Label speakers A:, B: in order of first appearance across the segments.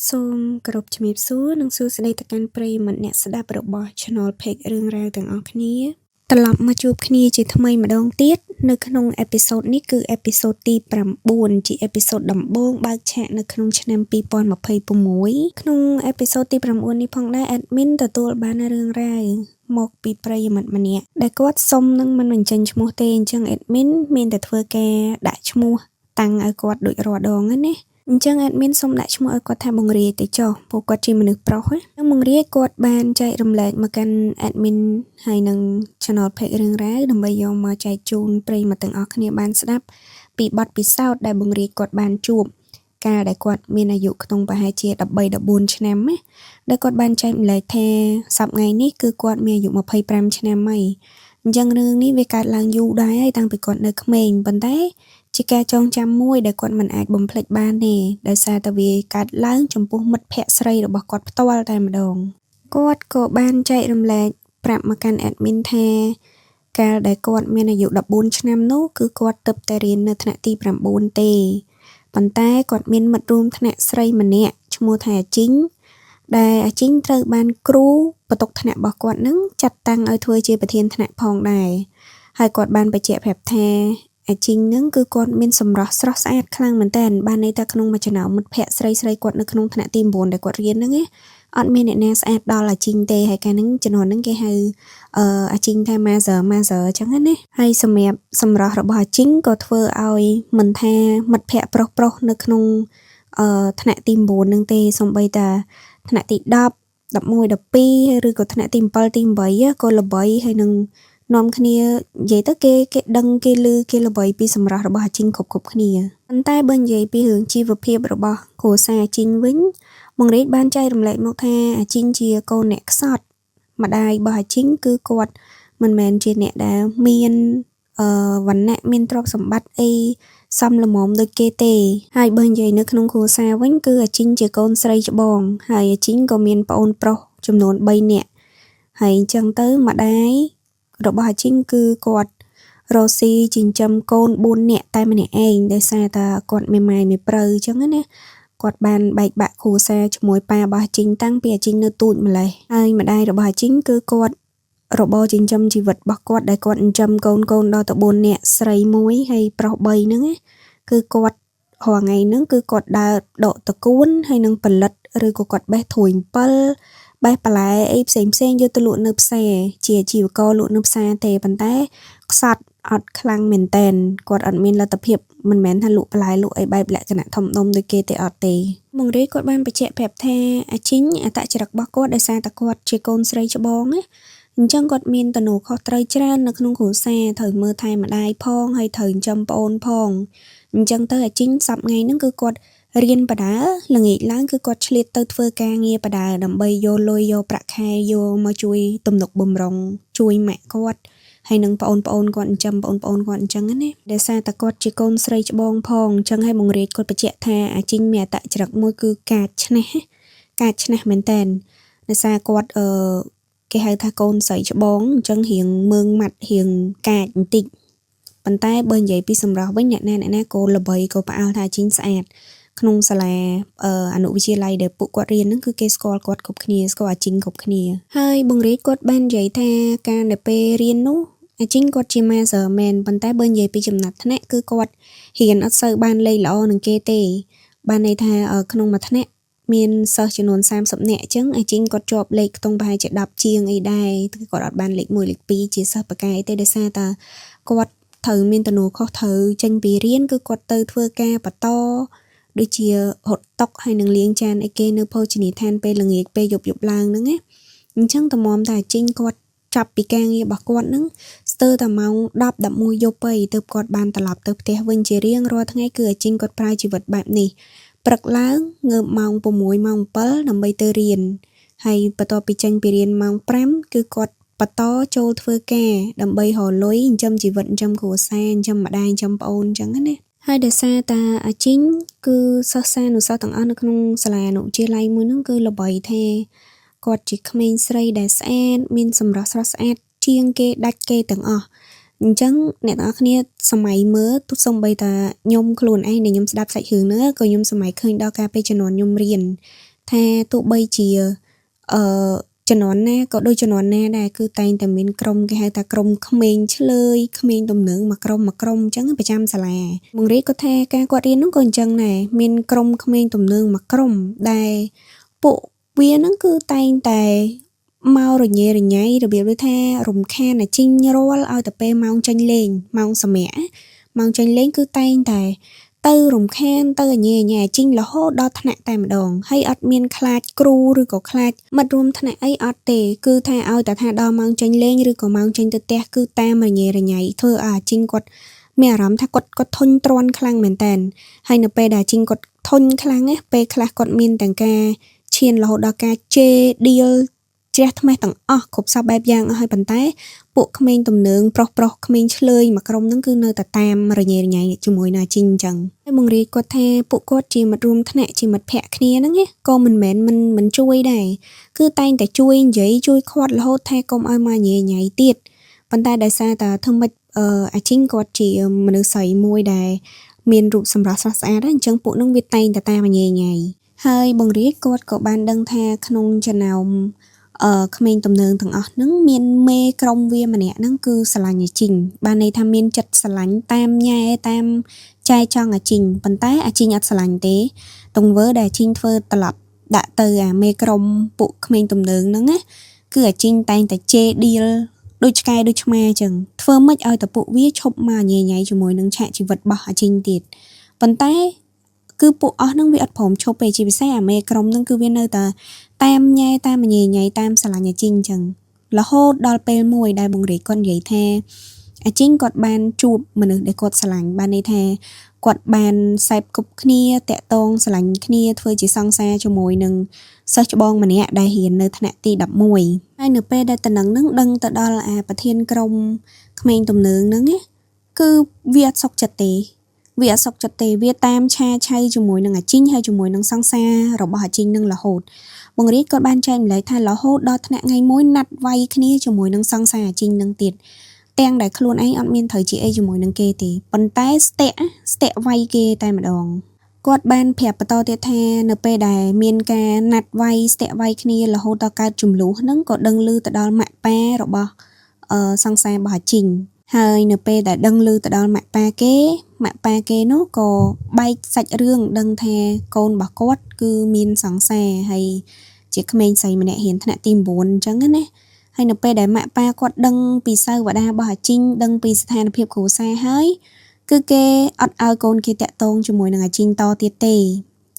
A: សូមគោរពជំរាបសួរនិងសួស្តីទៅកាន់ប្រិយមិត្តអ្នកស្ដាប់របស់ Channel Page រឿងរ៉ាវទាំងអស់គ្នាត្រឡប់មកជួបគ្នាជាថ្មីម្ដងទៀតនៅក្នុងអេពីសូតនេះគឺអេពីសូតទី9ជាអេពីសូតដំបូងបើកឆាកនៅក្នុងឆ្នាំ2026ក្នុងអេពីសូតទី9នេះផងដែរ admin ទទួលបានរឿងរ៉ាវមកពីប្រិយមិត្តម្នាក់ដែលគាត់សុំនឹងមិនបញ្ចេញឈ្មោះទេអញ្ចឹង admin មានតែធ្វើការដាក់ឈ្មោះតាំងឲ្យគាត់ដូចរាល់ដងហ្នឹងណាអញ្ចឹង admin សូមដាក់ឈ្មោះឲ្យគាត់ថាបង្រាយទៅចុះព្រោះគាត់ជាមនុស្សប្រុសហ្នឹងបង្រាយគាត់បានចែករំលែកមកកាន់ admin ហើយនឹង channel page រឿងរ៉ាវដើម្បីយកមកចែកជូនប្រិយមិត្តទាំងអស់គ្នាបានស្ដាប់ពីបទពិសោធន៍ដែលបង្រាយគាត់បានជួបកាលដែលគាត់មានអាយុក្នុងប្រហែលជា13-14ឆ្នាំណាដែលគាត់បានចែកម្លែកថាសប្តាហ៍ថ្ងៃនេះគឺគាត់មានអាយុ25ឆ្នាំហើយអញ្ចឹងរឿងនេះវាកើតឡើងយូរដែរហើយតាំងពីគាត់នៅក្មេងប៉ុន្តែជាការចងចាំមួយដែលគាត់មិនអាចបំភ្លេចបានទេដោយសារតែវាកើតឡើងចំពោះមិត្តភ័ក្តិស្រីរបស់គាត់ផ្ទាល់តែម្ដងគាត់ក៏បានចែករំលែកប្រាប់មកកាន់ admin ថាកាលដែលគាត់មានអាយុ14ឆ្នាំនោះគឺគាត់ទើបតែរៀននៅថ្នាក់ទី9ទេប៉ុន្តែគាត់មានមិត្តរួមថ្នាក់ស្រីម្នាក់ឈ្មោះថាអាជីងដែលអាជីងត្រូវបានគ្រូបន្ទុកថ្នាក់របស់គាត់នឹងចាត់តាំងឲ្យធ្វើជាប្រធានថ្នាក់ផងដែរហើយគាត់បានបញ្ជាក់ប្រាប់ថាអាជីងហ្នឹងគឺគាត់មានសម្រស់ស្រស់ស្អាតខ្លាំងមែនតើបានន័យថាក្នុងមួយចំណោមមិត្តភ័ក្តិស្រីៗគាត់នៅក្នុងថ្នាក់ទី9ដែលគាត់រៀនហ្នឹងឯងអត់មានអ្នកណាស្អាតដល់អាជីងទេហើយកាលហ្នឹងជំនាន់ហ្នឹងគេហៅអាជីងថា Master អញ្ចឹងណាហើយសម្រាប់សម្រស់របស់អាជីងក៏ធ្វើឲ្យមិនថាមិត្តភ័ក្តិប្រុសៗនៅក្នុងថ្នាក់ទី9ហ្នឹងទេសូម្បីតែថ្នាក់ទី10 11 12ឬក៏ថ្នាក់ទី7ទី8ក៏ល្បីហើយនឹងនាំគ្នានិយាយទៅគេដឹងគេឮគេល្បីពីសម្រស់របស់អាជីងគ្រប់គ្នាប៉ុន្តែបើនិយាយពីរឿងជីវភាពរបស់គ្រួសារអាជីងវិញបង្រៀនបានចែករំលែកមកថាអាជីងជាកូនអ្នកខ្សត់ម្ដាយរបស់អាជីងគឺគាត់មិនមែនជាអ្នកដែលមានវណ្ណៈមានទ្រព្យសម្បត្តិអីសមល្មមដូចគេទេហើយបើនិយាយនៅក្នុងគ្រួសារវិញគឺអាជីងជាកូនស្រីច្បងហើយអាជីងក៏មានប្អូនប្រុសចំនួន3នាក់ហើយអញ្ចឹងទៅម្ដាយរបស់អាជីងគឺគាត់រស់ស៊ីចិញ្ចឹមកូន4នាក់តែម្នាក់ឯងដោយសារតែគាត់មេម៉ាយមេប្រៅអញ្ចឹងណាគាត់បានបែកបាក់គ្រួសារជាមួយប៉ារបស់អាជីងតាំងពីអាជីងនៅទូចម្លេះហើយម្ដាយរបស់អាជីងគឺគាត់របរចិញ្ចឹមជីវិតរបស់គាត់ដែលគាត់ចិញ្ចឹមកូនដល់ទៅ4នាក់ស្រី1ហើយប្រុស3ហ្នឹងណាគឺគាត់រាល់ថ្ងៃហ្នឹងគឺគាត់ដើរដកតកួនហើយនឹងផលិតឬក៏គាត់បេះត្រួយអំពិលបេះបន្លែអីផ្សេងយកទៅលក់នៅផ្សារជាអាជីវករលក់នៅផ្សារទេប៉ុន្តែខ្សត់អត់ខ្លាំងមែនតែនគាត់អត់មានលទ្ធភាពមិនមែនថាលក់បន្លែលក់អីបែបលក្ខណៈធំដុំដូចគេទេអត់ទេមករីគាត់បានបញ្ជាក់ប្រាប់ថាអាជីងអត្តចរិតរបស់គាត់ដោយសារតែគាត់ជាកូនស្រីច្បងណាអញ្ចឹងគាត់មានទំនួលខុសត្រូវច្រើននៅក្នុងគ្រួសារត្រូវមើលថែម្ដាយផងហើយត្រូវចិញ្ចឹមប្អូនផងអញ្ចឹងទៅអាជីងសប្តាហ៍ថ្ងៃហ្នឹងគឺគាត់រៀនបដាល្ងាចឡើងគឺគាត់ឆ្លៀតទៅធ្វើការងារបដាដើម្បីយកលុយយកប្រាក់ខែយកមកជួយទំនុកបម្រុងជួយម៉ាក់គាត់ហើយនឹងប្អូនគាត់ចិញ្ចឹមប្អូនគាត់អញ្ចឹងណាដោយសារតែគាត់ជាកូនស្រីច្បងផងអញ្ចឹងហើយបង្រៀនគាត់បញ្ជាក់ថាអាជីងមានអត្តចរិតមួយគឺការឆ្នះមែនតែនដោយសារគាត់គេហៅថាកូនស្រីច្បងអញ្ចឹងរៀងមើងម៉ាត់រៀងកាចបន្តិចប៉ុន្តែបើនិយាយពីសម្រស់វិញអ្នកណាក៏ល្បីក៏ផ្អើលថាអាជីងស្អាតក្នុងសាលាអនុវិទ្យាល័យដែលពួកគាត់រៀនហ្នឹងគឺគេស្គាល់គាត់គ្រប់គ្នាស្គាល់អាជីងគ្រប់គ្នាហើយបង្រៀនគាត់បាននិយាយថាការដែលពេលរៀននោះអាជីងគាត់ជា Master មែនប៉ុន្តែបើនិយាយពីចំណាត់ថ្នាក់គឺគាត់រៀនអត់សូវបានលេខល្អនឹងគេទេបានន័យថាក្នុងមួយថ្នាក់មានសិស្សចំនួន30នាក់អញ្ចឹងអាជីងគាត់ជាប់លេខខ្ទង់ប្រហែលជា10ជាងអីដែរគាត់អត់បានលេខ1លេខ2ជាសិស្សប៉ាកែទេដោយសារតែគាត់ត្រូវមានទំនួលខុសត្រូវចេញពីរៀនគឺគាត់ទៅធ្វើការបន្តដូចជាហត់តុកហើយនឹងលាងចានអីគេនៅភោជនីយដ្ឋានពេលល្ងាចពេលយប់ឡើងហ្នឹងណាអញ្ចឹងតម្រាំតែអាជីងគាត់ចាប់ពីការងាររបស់គាត់ហ្នឹងស្ទើរតែម៉ោង10 11យប់ទៅគាត់បានត្រឡប់ទៅផ្ទះវិញជារៀងរាល់ថ្ងៃគឺអាជីងគាត់ប្រើជីវិតបែបនេះព្រឹកឡើងងើបម៉ោង6ម៉ោង7ដើម្បីទៅរៀនហើយបន្ទាប់ពីចេញពីរៀនម៉ោង5គឺគាត់បន្តចូលធ្វើការដើម្បីរកលុយចិញ្ចឹមជីវិតចិញ្ចឹមគ្រួសារចិញ្ចឹមម្ដាយចិញ្ចឹមប្អូនអញ្ចឹងណាហើយដោយសារតាអាជីងគឺសិស្សានុសិស្សទាំងអស់នៅក្នុងសាលាអនុវិទ្យាល័យមួយហ្នឹងគឺល្បីថាគាត់ជាក្មេងស្រីដែលស្អាតមានសម្រស់ស្រស់ស្អាតជាងគេដាច់គេទាំងអស់ អញ្ចឹងអ្នកទាំងអស់គ្នាសម័យមើលទោះសំបីតាខ្ញុំខ្លួនឯងដែលខ្ញុំស្ដាប់សាច់រឿងហ្នឹងក៏ខ្ញុំសម័យឃើញដល់ការពេលជំនាន់ខ្ញុំរៀនថាទោះបីជាជំនាន់ណាក៏ដូចជំនាន់ណាដែរគឺតែងតែមានក្រុមគេហៅថាក្រុមក្មេងឆ្លើយក្មេងទំនើងមួយក្រុមអញ្ចឹងប្រចាំសាលាបង្រៀនគាត់ថាការគាត់រៀនហ្នឹងក៏អញ្ចឹងដែរមានក្រុមក្មេងទំនើងមួយក្រុមដែលពួកវាហ្នឹងគឺតែងតែមករញ៉េរញ៉ៃរបៀបដូចថារំខានអាជីងរាល់ឲ្យតែពេលម៉ោងចាញ់លេងម៉ោងសម្រាកម៉ោងចាញ់លេងគឺតែងតែទៅរំខានទៅញ៉េញ៉ៃជីងរហូតដល់ថ្នាក់តែម្ដងហើយអត់មានខ្លាចគ្រូឬក៏ខ្លាចមិត្តរួមថ្នាក់អីអត់ទេគឺថាឲ្យតែថាដល់ម៉ោងចាញ់លេងឬក៏ម៉ោងចាញ់ទៅផ្ទះគឺតាមរញ៉េរញ៉ៃធ្វើឲ្យអាជីងគាត់មានអារម្មណ៍ថាគាត់ធុញទ្រាន់ខ្លាំងមែនតើហើយនៅពេលដែលអាជីងគាត់ធុញខ្លាំងណាពេលខ្លះគាត់មានទាំងការឈានរហូតដល់ការជេរឌីលជ្រះថ្មេះទាំងអស់គ្រប់សពបែបយ៉ាងអស់ហើយប៉ុន្តែពួកក្មេងទំនើងប្រុសក្មេងឆ្លើយមួយក្រុមហ្នឹងគឺនៅតែតាមរញ៉េរញ៉ៃជាមួយនឹងអាជីងអញ្ចឹងហើយបង្រៀនគាត់ថាពួកគាត់ជាមិត្តរួមថ្នាក់ជាមិត្តភក្តិគ្នាហ្នឹងក៏មិនមែនមិនជួយដែរគឺតែងតែជួយនិយាយជួយខាត់រហូតថាកុំឲ្យមកញ៉េញ៉ៃទៀតប៉ុន្តែដោយសារតែធ្វើម៉េចអាជីងគាត់ជាមនុស្សស្រីមួយដែលមានរូបសម្រស់ស្រស់ស្អាតអញ្ចឹងពួកហ្នឹងវាតែងតែតាមញ៉េញ៉ៃហើយបង្រៀនគាត់ក៏បានដឹងថាក្នុងចំណោមក្មេងទំនើងទាំងអស់ហ្នឹងមានមេក្រុមវាម្នាក់ហ្នឹងគឺស្រឡាញ់អាជីងបានន័យថាមានចិត្តស្រឡាញ់តាមញ៉ែតាមចែចង់អាជីងប៉ុន្តែអាជីងអត់ស្រឡាញ់ទេទង្វើដែលអាជីងធ្វើត្រឡប់ដាក់ទៅអាមេក្រុមពួកក្មេងទំនើងហ្នឹងណាគឺអាជីងតែងតែជេរឌីលដូចឆ្កែដូចឆ្មាអញ្ចឹងធ្វើម៉េចឲ្យតែពួកវាឈប់មកញ៉ៃញ៉ៃជាមួយនឹងឆាកជីវិតរបស់អាជីងទៀតប៉ុន្តែគឺពួកអស់ហ្នឹងវាអត់ព្រមឈប់ទេជាពិសេសអាមេក្រុមហ្នឹងគឺវានៅតែតាមញ៉ែតាមញ៉ៃញ៉ៃតាមស្រឡាញ់អាជីងអញ្ចឹងរហូតដល់ពេលមួយដែលបង្រៀនគាត់និយាយថាអាជីងគាត់បានជួបមនុស្សដែលគាត់ស្រឡាញ់បានន័យថាគាត់បានសេពគប់គ្នាតាក់ទងស្រឡាញ់គ្នាធ្វើជាសង្សារជាមួយនឹងសិស្សច្បងម្នាក់ដែលរៀននៅថ្នាក់ទី11ហើយនៅពេលដែលតំណឹងហ្នឹងដឹងទៅដល់អាប្រធានក្រុមក្មេងទំនើងហ្នឹងគឺវាអត់សុខចិត្តទេវាតាមឆាឆៅជាមួយនឹងអាជីងហើយជាមួយនឹងសង្សាររបស់អាជីងនឹងរហូតបង្រៀនគាត់បានចែកម្លែកថារហូតដល់ថ្នាក់ថ្ងៃមួយណាត់វាយគ្នាជាមួយនឹងសង្សារអាជីងនឹងទៀតទាំងដែលខ្លួនឯងអត់មានត្រូវជាអីជាមួយនឹងគេទេប៉ុន្តែស្ទាក់វាយគេតែម្ដងគាត់បានប្រាប់បន្តទៀតថានៅពេលដែលមានការណាត់វាយស្ទាក់វាយគ្នារហូតដល់កើតចំនួនហ្នឹងក៏ដឹងឮទៅដល់ម៉ាក់ប៉ារបស់សង្សាររបស់អាជីងហើយនៅពេលដែលដឹងឮទៅដល់ម៉ាក់ប៉ាគេនោះក៏បែកសាច់រឿងដឹងថាកូនរបស់គាត់គឺមានសង្សារហើយជាក្មេងស្រីម្នាក់រៀនថ្នាក់ទី9អញ្ចឹងណាហើយនៅពេលដែលម៉ាក់ប៉ាគាត់ដឹងពីសៅវតារបស់អាជីងដឹងពីស្ថានភាពគ្រួសារហើយគឺគេអត់ឲ្យកូនគេតាក់ទងជាមួយនឹងអាជីងតទៀតទេ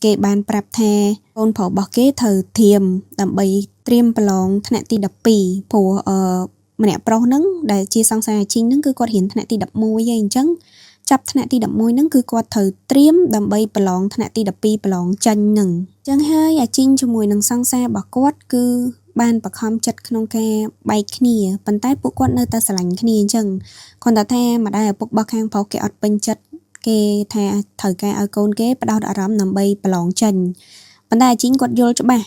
A: គេបានប្រាប់ថាកូនប្រុសរបស់គេត្រូវត្រៀមដើម្បីត្រៀមប្រឡងថ្នាក់ទី12ព្រោះម្នាក់ប្រុសហ្នឹងដែលជាសង្សារអាជីងហ្នឹងគឺគាត់រៀនថ្នាក់ទី11ហើយអញ្ចឹងចាប់ថ្នាក់ទី11ហ្នឹងគឺគាត់ត្រូវត្រៀមដើម្បីប្រឡងថ្នាក់ទី12ប្រឡងចាញ់ហ្នឹងអញ្ចឹងហើយអាជីងជាមួយនឹងសង្សាររបស់គាត់គឺបានបខំចិត្តក្នុងការបែកគ្នាប៉ុន្តែពួកគាត់នៅតែស្រឡាញ់គ្នាអញ្ចឹងគាត់ថាម្ដាយឪពុករបស់ខាងប្រុសគេអត់ពេញចិត្តគេថាត្រូវការឲ្យកូនគេផ្ដោតអារម្មណ៍ដើម្បីប្រឡងចាញ់ប៉ុន្តែអាជីងគាត់យល់ច្បាស់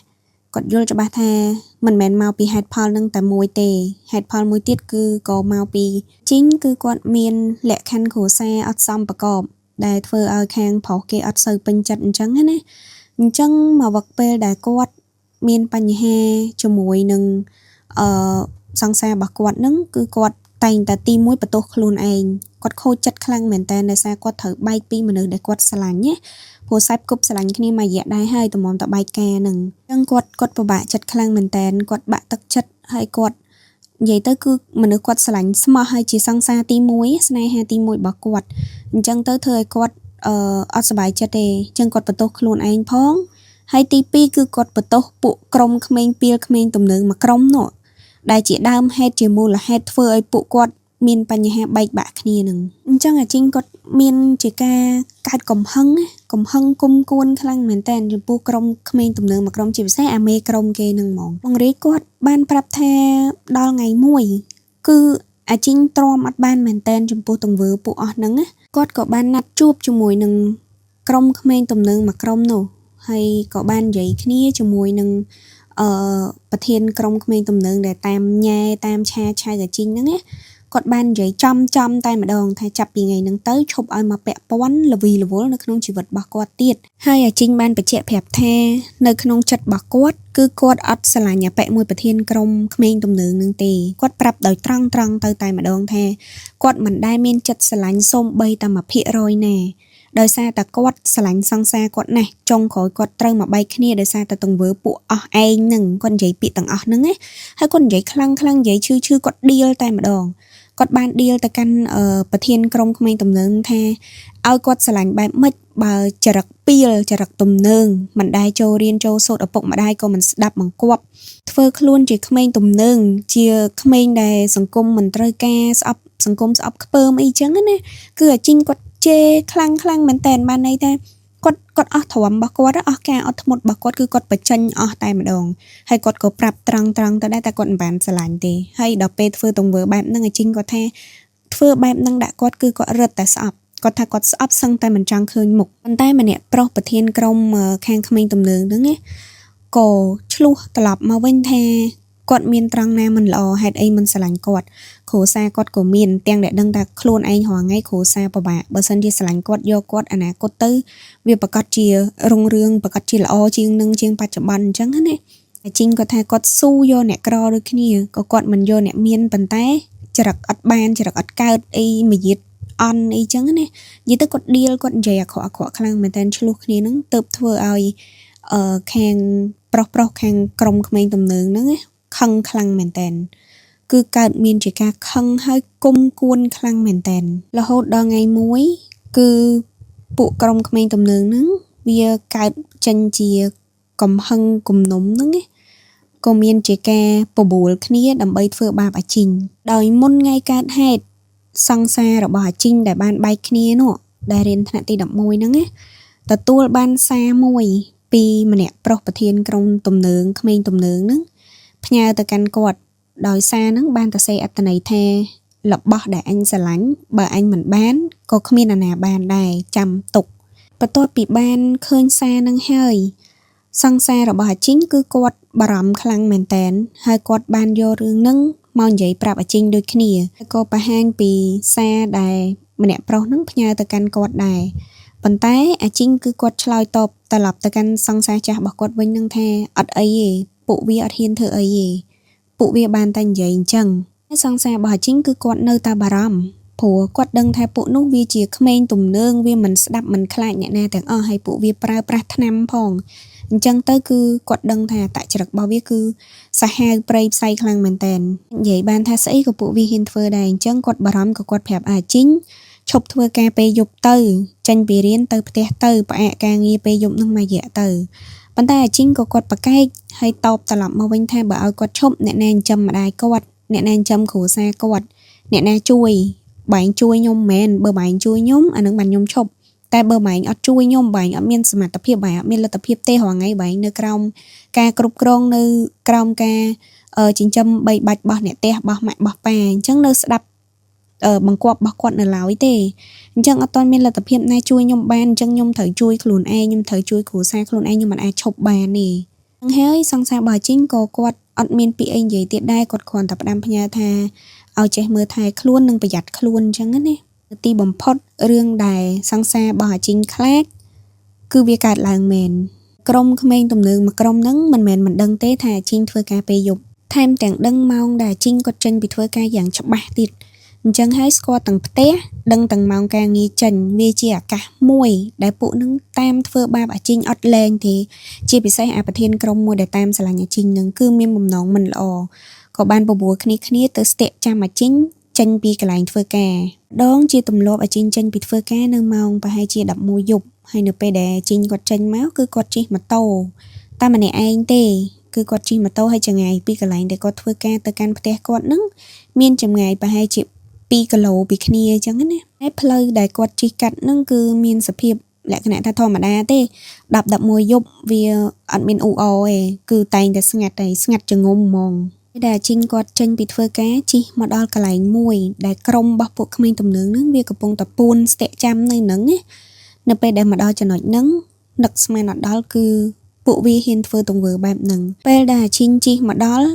A: ថាមិនមែនមកពីហេតុផលនឹងតែមួយទេហេតុផលមួយទៀតគឺក៏មកពីជីងគឺគាត់មានលក្ខខណ្ឌគ្រួសារអត់សមប្រកបដែលធ្វើឲ្យខាងប្រុសគេអត់សូវពេញចិត្តអញ្ចឹងណាអញ្ចឹងមកវឹកពេលដែលគាត់មានបញ្ហាជាមួយនឹងសង្សាររបស់គាត់នឹងគឺគាត់តែងតែទី1បន្ទោសខ្លួនឯងគាត់ខូចចិត្តខ្លាំងមែនតើដោយសារគាត់ត្រូវបែកពីមនុស្សដែលគាត់ស្រឡាញ់ណាព្រោះសាច់គប់ស្រឡាញ់គ្នាមួយរយៈដែរហើយតម្រាំតបែកការហ្នឹងអញ្ចឹងគាត់ពិបាកចិត្តខ្លាំងមែនតើគាត់បាក់ទឹកចិត្តហើយគាត់និយាយទៅគឺមនុស្សគាត់ស្រឡាញ់ស្មោះហើយជាសង្សារទី1ស្នេហាទី1របស់គាត់អញ្ចឹងទៅធ្វើឲ្យគាត់អត់សប្បាយចិត្តទេអញ្ចឹងគាត់បន្ទោសខ្លួនឯងផងហើយទី2គឺគាត់បន្ទោសពួកក្រុមក្មេងពីលក្មេងទំនើងមួយក្រុមនោះដែលជាដើមហេតុជាមូលហេតុធ្វើឲ្យពួកគាត់មានបញ្ហាបែកបាក់គ្នានឹងអញ្ចឹងអាជីងគាត់មានជាការកើតកំហឹងគុំគួនខ្លាំងមែនតើចំពោះក្រុមក្មេងទំនើងមួយក្រុមជាពិសេសអាមេក្រុមគេនឹងហ្មងបង្រៀនគាត់បានប្រាប់ថាដល់ថ្ងៃមួយគឺអាជីងទ្រាំអត់បានមែនតើចំពោះទង្វើពួកអស់ហ្នឹងគាត់ក៏បានណាត់ជួបជាមួយនឹងក្រុមក្មេងទំនើងមួយក្រុមនោះហើយក៏បាននិយាយគ្នាជាមួយនឹងប្រធានក្រុមក្មេងទំនើងដែលតាមញ៉ែតាមឆាឆៅអាជីងហ្នឹង គាត់បាននិយាយចំតែម្ដងថាចាប់ពីថ្ងៃហ្នឹងទៅឈប់ឲ្យមកពាក់ព័ន្ធល្វីល្វល់នៅក្នុងជីវិតរបស់គាត់ទៀតហើយអាជីងបានបញ្ជាក់ប្រាប់ថានៅក្នុងចិត្តរបស់គាត់គឺគាត់អត់ស្រឡាញ់អាប៉ែមួយប្រធានក្រុមក្មេងទំនើងនឹងទេគាត់ប្រាប់ដោយត្រង់ទៅតែម្ដងថាគាត់មិនដែលមានចិត្តស្រឡាញ់សូម្បីតែ1%ណាដោយសារតែគាត់ស្រឡាញ់សង្សារគាត់ណាស់ចុងក្រោយគាត់ត្រូវមកបែកគ្នាដោយសារតែទង្វើពួកអស់ឯងហ្នឹងគាត់និយាយពាក្យទាំងអស់ហ្នឹងណាហើយគាត់និយាយខ្លាំងនិយាយឈឺគាត់ឌីលតែម្ដងគាត់បានឌីលទៅកាន់ប្រធានក្រុមក្មេងទំនើងថាឲ្យគាត់ស្រឡាញ់បែបម៉េចបើចរិតពីលចរិតទំនើងមិនដែលចូលរៀនចូលសូត្រឪពុកម្ដាយក៏មិនស្ដាប់បង្គាប់ធ្វើខ្លួនជាក្មេងទំនើងជាក្មេងដែលសង្គមមិនត្រូវការស្អប់សង្គមស្អប់ខ្ពើមអីចឹងណាគឺអាជីងគាត់ជេរខ្លាំងមែនតើបានន័យថាគាត់អស់ទ្រាំរបស់គាត់អស់ការអត់ធ្មត់របស់គាត់គឺគាត់បញ្ចេញអស់តែម្ដងហើយគាត់ក៏ប្រាប់ត្រង់ទៅដែរតែគាត់មិនបានស្រឡាញ់ទេហើយដល់ពេលធ្វើទង្វើបែបហ្នឹងអាជីងគាត់ថាធ្វើបែបហ្នឹងដាក់គាត់គឺគាត់រត់តែស្អប់គាត់ថាគាត់ស្អប់សឹងតែមិនចង់ឃើញមុខប៉ុន្តែម្នាក់ប្រុសប្រធានក្រុមខាងក្មេងទំនើងហ្នឹងណាក៏ឆ្លោះត្រឡប់មកវិញថាគាត់មានត្រង់ណាមិនល្អហេតុអីមិនស្រឡាញ់គាត់គ្រួសារគាត់ក៏មានទាំងដែលដឹងថាខ្លួនឯងរាល់ថ្ងៃគ្រួសារពិបាកបើសិនជាស្រឡាញ់គាត់យកគាត់អនាគតទៅវាប្រកាសជារុងរឿងប្រកាសជាល្អជាងនឹងជាងបច្ចុប្បន្នអញ្ចឹងណាតែជីងគាត់ថាគាត់ស៊ូយកអ្នកក្រដូចគ្នាក៏គាត់មិនយកអ្នកមានប៉ុន្តែចរិតអត់បានចរិតអត់កើតអីមួយទៀតអន់អីចឹងណានិយាយទៅគាត់ឌីលគាត់និយាយអាក្រក់ខ្លាំងមែនតើឆ្លោះគ្នាហ្នឹងទៅធ្វើឲ្យខាងប្រុសខាងក្រុមក្មេងទំនើងហ្នឹងណាខឹងខ្លាំងមែនតើគឺកើតមានជាការខឹងហើយគុំគួនខ្លាំងមែនតើរហូតដល់ថ្ងៃមួយគឺពួកក្រុមក្មេងទំនើងហ្នឹងវាកើតចេញជាកំហឹងគំនុំហ្នឹងណាក៏មានជាការបបួលគ្នាដើម្បីធ្វើបាបអាជីងដោយមុនថ្ងៃកើតហេតុសង្សាររបស់អាជីងដែលបានបែកគ្នានោះដែលរៀនថ្នាក់ទី11ហ្នឹងណាទទួលបានសារមួយពីម្នាក់ប្រុសប្រធានក្រុមទំនើងក្មេងទំនើងហ្នឹងផ្ញើទៅកាន់គាត់ដោយសារហ្នឹងបានទៅសេអត្តន័យថារបស់ដែលអញស្រឡាញ់បើអញមិនបានក៏គ្មានអ្នកណាបានដែរចាំទុកបន្ទាប់ពីបានឃើញសារហ្នឹងហើយសង្សាររបស់អាជីងគឺគាត់បារម្ភខ្លាំងមែនតើហើយគាត់បានយករឿងហ្នឹងមកនិយាយប្រាប់អាជីងដូចគ្នាហើយក៏បង្ហាញពីសារដែលម្នាក់ប្រុសហ្នឹងផ្ញើទៅកាន់គាត់ដែរប៉ុន្តែអាជីងគឺគាត់ឆ្លើយតបត្រឡប់ទៅកាន់សង្សារចាស់របស់គាត់វិញហ្នឹងថាអត់អីទេពួកវាអត់ហ៊ានធ្វើអីទេពួកវាបានតែនិយាយអញ្ចឹងសង្សាររបស់អាជីងគឺគាត់នៅតែបារម្ភព្រោះគាត់ដឹងថាពួកនោះវាជាក្មេងទំនើងវាមិនស្ដាប់មិនខ្លាចអ្នកណាទាំងអស់ហើយពួកវាប្រើប្រាស់ថ្នាំផងអញ្ចឹងទៅគឺគាត់ដឹងថាតចរិតរបស់វាគឺសាហាវព្រៃផ្សៃខ្លាំងមែនតើនិយាយបានថាស្អីក៏ពួកវាហ៊ានធ្វើដែរអញ្ចឹងគាត់បារម្ភក៏គាត់ប្រាប់អាជីងឈប់ធ្វើការពេលយប់ទៅចេញពីរៀនទៅផ្ទះទៅផ្អាកការងារពេលយប់នឹងមួយរយៈទៅប៉ុន្តែអាជីងក៏គាត់ប្រកែកហើយតបត្រឡប់មកវិញថាបើឲ្យគាត់ឈប់អ្នកណាចិញ្ចឹមម្ដាយគាត់អ្នកណាចិញ្ចឹមគ្រួសារគាត់អ្នកណាជួយបែងជួយខ្ញុំមែនបើបែងជួយខ្ញុំអានឹងបានខ្ញុំឈប់តែបើបែងអត់ជួយខ្ញុំបែងអត់មានសមត្ថភាពបែងអត់មានលទ្ធភាពទេរាល់ថ្ងៃបែងនៅក្រោមការគ្រប់គ្រងនៅក្រោមការចិញ្ចឹមបីបាច់របស់អ្នកផ្ទះរបស់ម៉ាក់របស់ប៉ាអញ្ចឹងនៅស្ដាប់បង្គាប់របស់គាត់នៅឡើយទេអញ្ចឹងអត់ទាន់មានលទ្ធភាពណាជួយខ្ញុំបានអញ្ចឹងខ្ញុំត្រូវជួយខ្លួនឯងខ្ញុំត្រូវជួយគ្រួសារខ្លួនឯងខ្ញុំមិនអាចឈប់បានទេហើយសង្សាររបស់ជីងក៏គាត់អត់មានពីអីនិយាយទៀតដែរគាត់គ្រាន់តែផ្ដាំផ្ញើថាឲ្យចេះមើលថែខ្លួននិងប្រយ័ត្នខ្លួនអញ្ចឹងណាទីបំផុតរឿងដែលសង្សាររបស់អាជីងខ្លាចគឺវាកើតឡើងមែនក្រុមក្មេងទំនើងមួយក្រុមហ្នឹងមិនមែនមិនដឹងទេថាអាជីងធ្វើការពេលយប់ថែមទាំងដឹងម៉ោងដែលអាជីងគាត់ចេញពីធ្វើការយ៉ាងច្បាស់ទៀតអញ្ចឹងហើយស្គាល់ទាំងផ្ទះដឹងទាំងម៉ោងការងារចេញវាជាឱកាសមួយដែលពួកនឹងតាមធ្វើបាបអាជីងអត់លែងទេជាពិសេសអាប្រធានក្រុមមួយដែលតាមស្រឡាញ់អាជីងនឹងគឺមានបំណងមិនល្អក៏បានបបួលគ្នាទៅស្ទាក់ចាំអាជីងចេញពីកន្លែងធ្វើការដងជាទម្លាប់អាជីងចេញពីធ្វើការនៅម៉ោងប្រហែលជា11យប់ហើយនៅពេលដែលអាជីងគាត់ចេញមកគឺគាត់ជិះម៉ូតូតែម្នាក់ឯងទេគឺគាត់ជិះម៉ូតូហើយចម្ងាយពីកន្លែងដែលគាត់ធ្វើការទៅកាន់ផ្ទះគាត់នឹងមានចម្ងាយប្រហែលជា2គីឡូពីគ្នាអញ្ចឹងណាហើយផ្លូវដែលគាត់ជិះកាត់នឹងគឺមានសភាពលក្ខណៈថាធម្មតាទេ10-11យប់វាអត់មានអ៊ូអរទេគឺតែងតែស្ងាត់ហើយស្ងាត់ចងំហ្មងដែលអាជីងគាត់ចេញពីធ្វើការជិះមកដល់កន្លែងមួយដែលក្រុមរបស់ពួកក្មេងទំនើងនឹងវាកំពុងតែពួនស្ទាក់ចាំនៅហ្នឹងណានៅពេលដែលមកដល់ចំណុចហ្នឹងនឹកស្មានអត់ដល់គឺពួកវាហ៊ានធ្វើទង្វើបែបហ្នឹងពេលដែលអាជីងជិះមកដល់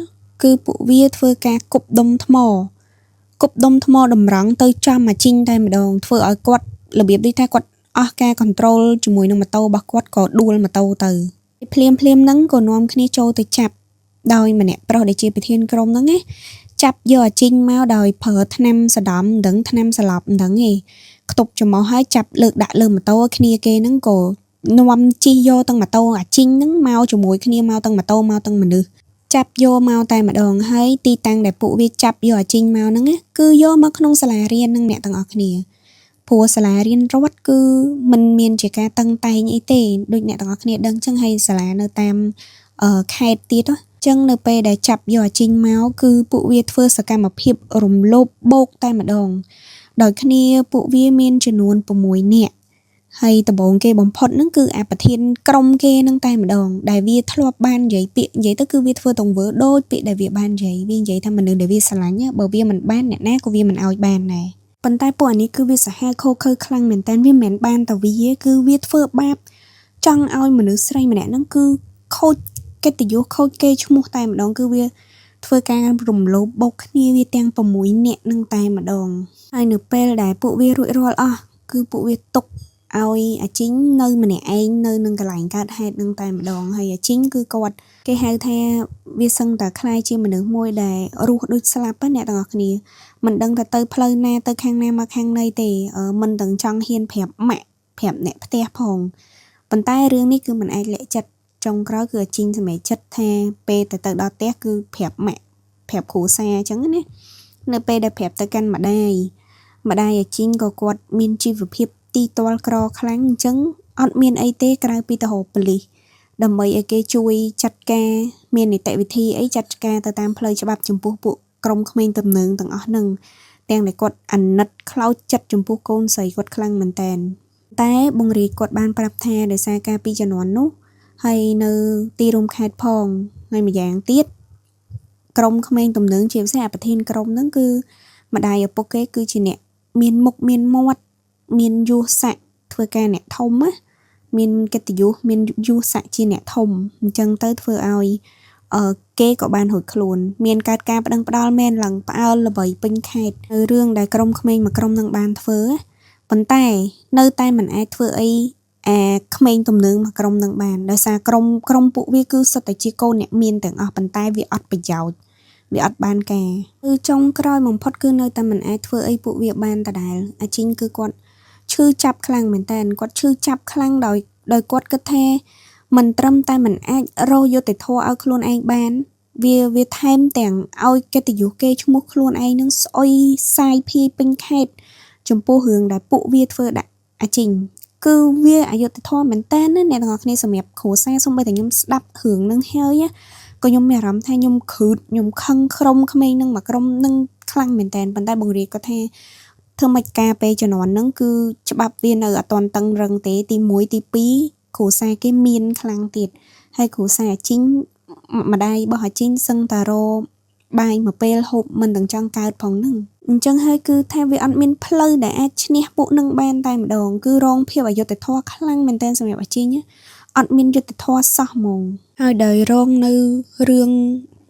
A: គឺពួកវាធ្វើការគប់ដុំថ្ម គប់ដុំថ្មតម្រង់ទៅចំអាជីងតែម្ដងធ្វើឲ្យគាត់របៀបដូចថាគាត់អស់ការ control ជាមួយនឹងម៉ូតូរបស់គាត់ក៏ដួលម៉ូតូទៅភ្លាមហ្នឹងក៏នាំគ្នាចូលទៅចាប់ដោយម្នាក់ប្រុសដែលជាប្រធានក្រុមហ្នឹងណាចាប់យកអាជីងមកដោយប្រើថ្នាំសដំមិនដឹងថ្នាំស្លាប់មិនដឹងទេខ្ទប់ចំអស់ហើយចាប់លើកដាក់លើម៉ូតូគ្នាគេហ្នឹងក៏នាំជិះយកទាំងម៉ូតូអាជីងហ្នឹងមកជាមួយគ្នាមកទាំងម៉ូតូមកទាំងមនុស្សចាប់យកមកតែម្ដងហើយទីតាំងដែលពួកវាចាប់យកអាជីងមកហ្នឹងគឺយកមកក្នុងសាលារៀនហ្នឹងអ្នកទាំងអស់គ្នាព្រោះសាលារៀនរដ្ឋគឺมันមានជាការតឹងតែងអីទេដូចអ្នកទាំងអស់គ្នាដឹងចឹងហើយសាលានៅតាមខេត្តទៀតចឹងនៅពេលដែលចាប់យកអាជីងមកគឺពួកវាធ្វើសកម្មភាពរំលោភបោកតែម្ដងដោយគ្នាពួកវាមានចំនួន6នាក់ហើយដំបូងគេបំផុតហ្នឹងគឺអាប្រធានក្រុមគេហ្នឹងតែម្ដងដែលវាធ្លាប់បាននិយាយពាក្យនិយាយទៅគឺវាធ្វើទង្វើដូចពាក្យដែលវាបាននិយាយវានិយាយថាមនុស្សដែលវាស្រឡាញ់បើវាមិនបានអ្នកណាក៏វាមិនឲ្យបានដែរប៉ុន្តែពួកអានេះគឺវាសាហាវខូខើខ្លាំងមែនតើវាមិនមែនបានតែវាគឺវាធ្វើបាបចង់ឲ្យមនុស្សស្រីម្នាក់ហ្នឹងគឺខូចកិត្តិយសខូចគេឈ្មោះតែម្ដងគឺវាធ្វើការរំលោភបោកគ្នាវាទាំង6នាក់ហ្នឹងតែម្ដងហើយនៅពេលដែលពួកវារួចរាល់អស់គឺពួកវាទុកឲ្យអាជីងនៅម្នាក់ឯងនៅនឹងកន្លែងកើតហេតុនឹងតែម្ដងហើយអាជីងគឺគាត់គេហៅថាវាសឹងតែខ្លាយជាមនុស្សមួយដែលរស់ដូចស្លាប់អ្នកទាំងអស់គ្នាមិនដឹងថាទៅផ្លូវណាទៅខាងណាមកខាងណីទេមិនទាំងចង់ហ៊ានប្រាប់ម៉ាក់ប្រាប់អ្នកផ្ទះផងប៉ុន្តែរឿងនេះគឺមិនអាចលាក់ចិត្តចុងក្រោយគឺអាជីងសម្រេចចិត្តថាពេលទៅដល់ផ្ទះគឺប្រាប់ម៉ាក់ប្រាប់គ្រូសាអញ្ចឹងណានៅពេលដែលប្រាប់ទៅកាន់ម្ដាយអាជីងក៏គាត់មានជីវភាពទីទាល់ក្រខ្លាំងអញ្ចឹងអត់មានអីទេក្រៅពីទៅរកប៉ូលីសដើម្បីឲ្យគេជួយចាត់ការមាននីតិវិធីអីចាត់ការទៅតាមផ្លូវច្បាប់ចំពោះពួកក្រុមក្មេងទំនើងទាំងអស់ហ្នឹងទាំងដែលគាត់អាណិតខ្លោចចិត្តចំពោះកូនស្រីគាត់ខ្លាំងមែនតើតែបង្រៀនគាត់បានប្រាប់ថាដោយសារការពីជំនាន់នោះហើយនៅទីរួមខេត្តផងហើយម្យ៉ាងទៀតក្រុមក្មេងទំនើងជាពិសេសប្រធានក្រុមហ្នឹងគឺម្ដាយឪពុកគេគឺជាអ្នកមានមុខមានមាត់មានយសស័ក្តិធ្វើការអ្នកធំណាមានកិត្តិយសមានយសស័ក្តិជាអ្នកធំអញ្ចឹងទៅធ្វើឲ្យគេក៏បានរួចខ្លួនមានកើតការប្តឹងផ្ដាល់មែនឡើងផ្អើលល្បីពេញខេត្តនៅរឿងដែលក្រុមក្មេងមួយក្រុមនឹងបានធ្វើប៉ុន្តែនៅតែមិនអាចធ្វើអីក្មេងទំនើងមួយក្រុមនឹងបានដោយសារក្រុមពួកវាគឺសុទ្ធតែជាកូនអ្នកមានទាំងអស់ប៉ុន្តែវាអត់ប្រយោជន៍វាអត់បានការគឺចុងក្រោយបំផុតគឺនៅតែមិនអាចធ្វើអីពួកវាបានដដែលអាជីងគឺគាត់ឈឺចាប់ខ្លាំងមែនតើគាត់ឈឺចាប់ខ្លាំងដោយគាត់គិតថាមិនត្រឹមតែមិនអាចរកយុត្តិធម៌ឲ្យខ្លួនឯងបានវាថែមទាំងឲ្យកិត្តិយសគេឈ្មោះខ្លួនឯងនឹងស្អុយសាយភាយពេញខេត្តចំពោះរឿងដែលពួកវាធ្វើដាក់អាជីងគឺវាអយុត្តិធម៌មែនតើអ្នកទាំងអស់គ្នាសម្រាប់គ្រួសារសូម្បីតែខ្ញុំស្ដាប់រឿងនឹងហើយក៏ខ្ញុំមានអារម្មណ៍ថាខ្ញុំខឺតខ្ញុំខឹងក្រុមក្មេងនឹងមួយក្រុមនឹងខ្លាំងមែនតើប៉ុន្តែបង្រៀនគាត់ថាធ្វើម៉េចការពេលជំនាន់ហ្នឹងគឺច្បាប់វានៅអត់ទាន់តឹងរឹងទេទី1ទី2គ្រួសារគេមានខ្លាំងទៀតហើយគ្រួសារអាជីងម្ដាយរបស់អាជីងសឹងតារោបាយមួយពេលហូបមិនទាំងចង់កើតផងហ្នឹងអញ្ចឹងហើយគឺថាវាអត់មានផ្លូវដែលអាចឈ្នះពួកនឹងបានតែម្ដងគឺរងភាពអយុត្តិធម៌ខ្លាំងមែនទែនសម្រាប់អាជីងអត់មានយុត្តិធម៌សោះហ្មងហើយដោយរងនៅរឿង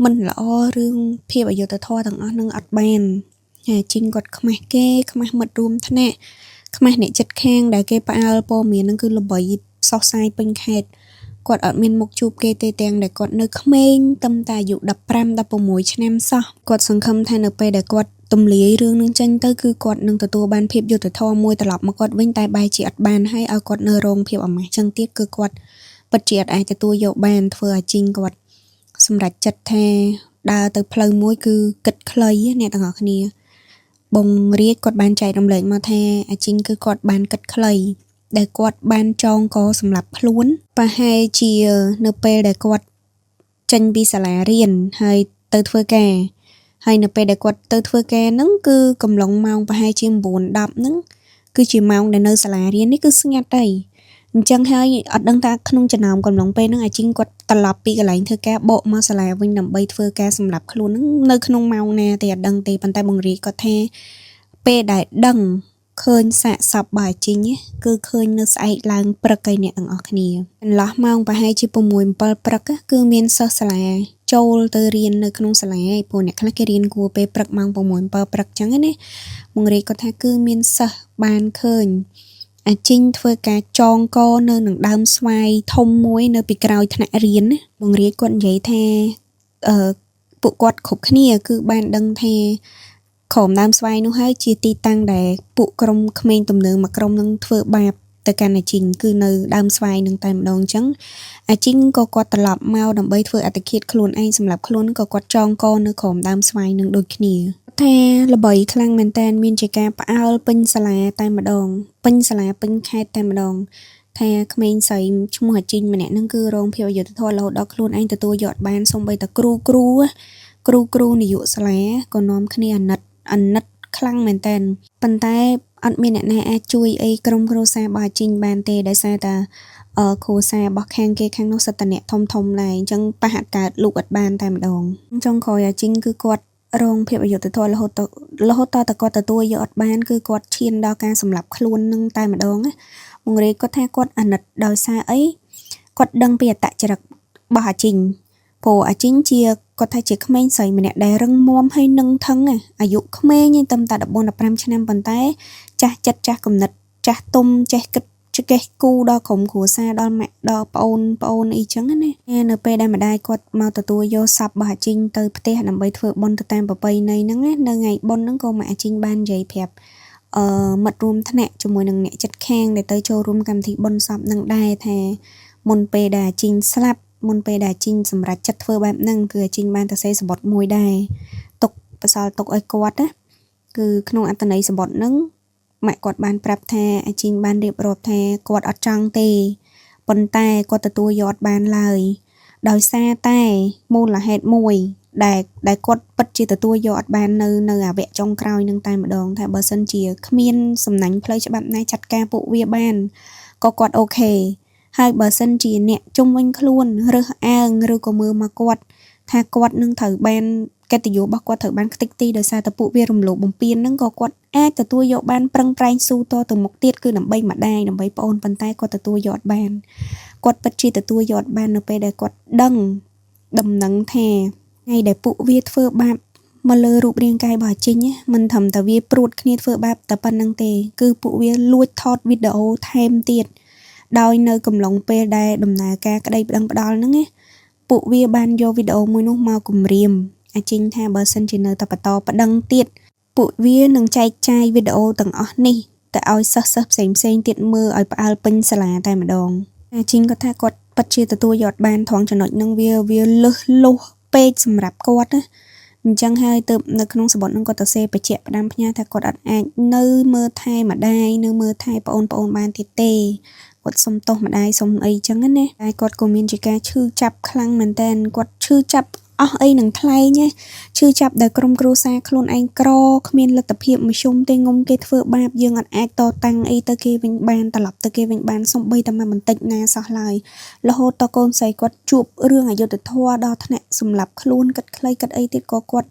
A: មិនល្អរឿងភាពអយុត្តិធម៌ទាំងអស់នឹងអត់បានអាជីងគាត់ខ្មាស់គេខ្មាស់មិត្តរួមថ្នាក់ខ្មាស់អ្នកចិត្តខាងដែលគេផ្អើលព័ត៌មានហ្នឹងគឺល្បីសោះសាយពេញខេត្តគាត់អត់មានមុខជួបគេទេទាំងដែលគាត់នៅក្មេងតែអាយុ15 16ឆ្នាំសោះគាត់សង្ឃឹមថានៅពេលដែលគាត់ទម្លាយរឿងនឹងចេញទៅគឺគាត់នឹងទទួលបានភាពយុត្តិធម៌មួយត្រឡប់មកគាត់វិញតែបែរជាអត់បានហើយឲ្យគាត់នៅរងភាពអាម៉ាស់ចឹងទៀតគឺគាត់ពិតជាអត់អាចទទួលយកបានធ្វើអាជីងគាត់សម្រេចចិត្តថាដើរទៅផ្លូវមួយគឺគិតខ្លីអ្នកទាំងអស់គ្នាបងរាជគាត់បានចែករំលែកមកថាអាជីងគឺគាត់បានគិតខ្លីដែលគាត់បានចងកសម្រាប់ខ្លួនប្រហែលជានៅពេលដែលគាត់ចេញពីសាលារៀនហើយទៅធ្វើការហើយនៅពេលដែលគាត់ទៅធ្វើការហ្នឹងគឺកំឡុងម៉ោងប្រហែលជា 9-10 ហ្នឹងគឺជាម៉ោងដែលនៅសាលារៀននេះគឺស្ងាត់ហើយអញ្ចឹងហើយអត់ដឹងថាក្នុងចំណោមកំឡុងពេលហ្នឹងអាជីងគាត់ត្រឡប់ពីកន្លែងធ្វើការបកមកសាលាវិញដើម្បីធ្វើការសម្រាប់ខ្លួនហ្នឹងនៅក្នុងម៉ោងណាទេអត់ដឹងទេប៉ុន្តែបង្រៀនគាត់ថាពេលដែលដឹងឃើញសាកសពរបស់អាជីងគឺឃើញនៅស្អែកឡើងព្រឹកឯអ្នកទាំងអស់គ្នាចន្លោះម៉ោងប្រហែលជា 6-7 ព្រឹកគឺមានសិស្សសាលា ចូលទៅរៀននៅក្នុងសាលាឯងព្រោះអ្នកខ្លះគេរៀនគួរពេលព្រឹកម៉ោង6 7ព្រឹកចឹងណាបងរាជគាត់ថាគឺមានសិស្សបានឃើញអាជីងធ្វើការចងកនៅនឹងដើមស្វាយធំមួយនៅពីក្រោយថ្នាក់រៀនណាបងរាជគាត់និយាយថាពួកគាត់គ្រប់គ្នាគឺបានដឹងថាក្រុមដើមស្វាយនោះហើយជាទីតាំងដែលពួកក្រុមក្មេងទំនើងមួយក្រុមនឹងធ្វើបាបទៅកាន់អាជីងគឺនៅដើមស្វាយនឹងតែម្ដងអញ្ចឹងអាជីងក៏គាត់ត្រឡប់មកដើម្បីធ្វើអត្តឃាតខ្លួនឯងសម្រាប់ខ្លួនក៏គាត់ចងកនៅក្រុមដើមស្វាយនឹងដូចគ្នាថាល្បីខ្លាំងមែនតើមានជាការផ្អើលពេញសាលាតែម្ដងពេញសាលាពេញខេត្តតែម្ដងថាក្មេងស្រីឈ្មោះអាជីងម្នាក់ហ្នឹងគឺរងភាពអយុត្តិធម៌រហូតដល់ខ្លួនឯងទទួលយកបានសូម្បីតែគ្រូនាយកសាលាក៏នាំគ្នាអាណិតខ្លាំងមែនតើប៉ុន្តែអត់មានអ្នកណាអាចជួយអីក្រុមគ្រួសាររបស់អាជីងបានទេដោយសារតែគ្រួសាររបស់ខាងគេខាងនោះសិតតអ្នកធំដែរអញ្ចឹងប៉ះកើតលោកអត់បានតែម្ដងចុងក្រោយអាជីងគឺគាត់រងភាពអយុត្តិធម៌រហូតតតែគាត់ទទួលយកអត់បានគឺគាត់ឈានដល់ការសម្លាប់ខ្លួននឹងតែម្ដងណាបងរេគាត់ថាគាត់អាណិតដោយសារអីគាត់ដឹងពីអត្តចរិតរបស់អាជីងព្រោះអាជីងជាគាត់ថាជាក្មេងស្រីម្នាក់ដែលរឹងមាំហើយនឹងថឹងអាយុក្មេងឯងតែ14 15ឆ្នាំប៉ុន្តែចាស់ចិត្តចាស់គំនិតចាស់ទុំចេះគិតចេះគូដល់ក្រុមគ្រួសារដល់ម៉ាក់ដល់ប្អូនអីចឹងណានៅពេលដែលម្ដាយគាត់មកទទួលយកសពរបស់អាជីងទៅផ្ទះដើម្បីធ្វើបុណ្យទៅតាមប្រពៃណីហ្នឹងនៅថ្ងៃបុណ្យហ្នឹងក៏ម៉ាក់អាជីងបាននិយាយប្រាប់មិត្តរួមថ្នាក់ជាមួយនឹងអ្នកជិតខាងដែលទៅចូលរួមកម្មវិធីបុណ្យសពនឹងដែរថាមុនពេលដែលអាជីងស្លាប់មុនពេលដែលអាជីងសម្រេចចិត្តធ្វើបែបហ្នឹងគឺអាជីងបានទៅសេសបុតមួយដែរទុកបសល់ទុកឲ្យគាត់ណាគឺក្នុងអត្តន័យសបុតហ្នឹងម៉ាក់គាត់បានប្រាប់ថាអាជីងបានរៀបរាប់ថាគាត់អត់ចង់ទេប៉ុន្តែគាត់ទទួលយកបានឡើយដោយសារតែមូលហេតុមួយដែលគាត់ពិតជាទទួលយកអត់បាននៅអាវគ្គចុងក្រោយនឹងតែម្ដងថាបើសិនជាគ្មានសំណាញ់ផ្លូវច្បាប់ណាចាត់ការពួកវាបានក៏គាត់អូខេហើយបើសិនជាអ្នកជុំវិញខ្លួនរើសអើងឬក៏មើលមកគាត់ថាគាត់នឹងត្រូវបានកិត្តិយសរបស់គាត់ត្រូវបានខ្ទេចទីដោយសារតែពួកវារំលោភបំពានហ្នឹងក៏គាត់អាចទទួលយកបានប្រឹងប្រែងស៊ូតទៅមុខទៀតគឺដើម្បីម្ដាយដើម្បីប្អូនប៉ុន្តែគាត់ទទួលយកបានគាត់ពិតជាទទួលយកបាននៅពេលដែលគាត់ដឹងដំណឹងថាថ្ងៃដែលពួកវាធ្វើបាបមកលើរូបរាងកាយរបស់អាជីងមិនត្រឹមតែវាព្រួតគ្នាធ្វើបាបតែប៉ុណ្្នឹងទេគឺពួកវាលួចថតវីដេអូថែមទៀតដោយនៅកំឡុងពេលដែលដំណើរការក្តីប្តឹងផ្ដាល់ហ្នឹងពួកវាបានយកវីដេអូមួយនោះមកគំរាមអាជីងថាបើសិនជានៅតែបន្តប្តឹងទៀតពួកវានឹងចែកចាយវីដេអូទាំងអស់នេះទៅឲ្យសិស្សផ្សេងទៀតមើលឲ្យផ្អើលពេញសាលាតែម្ដងអាជីងក៏ថាគាត់ពិតជាទទួលយកបានត្រង់ចំណុចហ្នឹងវាលឹះលុះពេកសម្រាប់គាត់ណាអញ្ចឹងហើយទៅនៅក្នុងសបុតហ្នឹងគាត់ទៅសេបញ្ជាក់ផ្ដាំផ្ញើថាគាត់អត់អាចនៅមើលថែម្ដាយនៅមើលថែប្អូនបានទៀតទេគាត់សុំទោសម្ដាយសុំអីចឹងណាតែគាត់ក៏មានជាការឈឺចាប់ខ្លាំងមែនតើគាត់ឈឺចាប់អស់អីនឹងថ្លែងឈឺចាប់ដែលក្រុមគ្រួសារខ្លួនឯងក្រគ្មានលទ្ធភាពមធ្យមទេងុំគេធ្វើបាបយើងអត់អាចតតាំងអីទៅគេវិញបានត្រឡប់ទៅគេវិញបានសំបីតែបន្តិចណាសោះឡើយរហូតតកូនស្រីគាត់ជួបរឿងអយុត្តិធម៌ដល់ថ្នាក់សម្លាប់ខ្លួនគិតខ្លីគិតអីទៀតក៏គាត់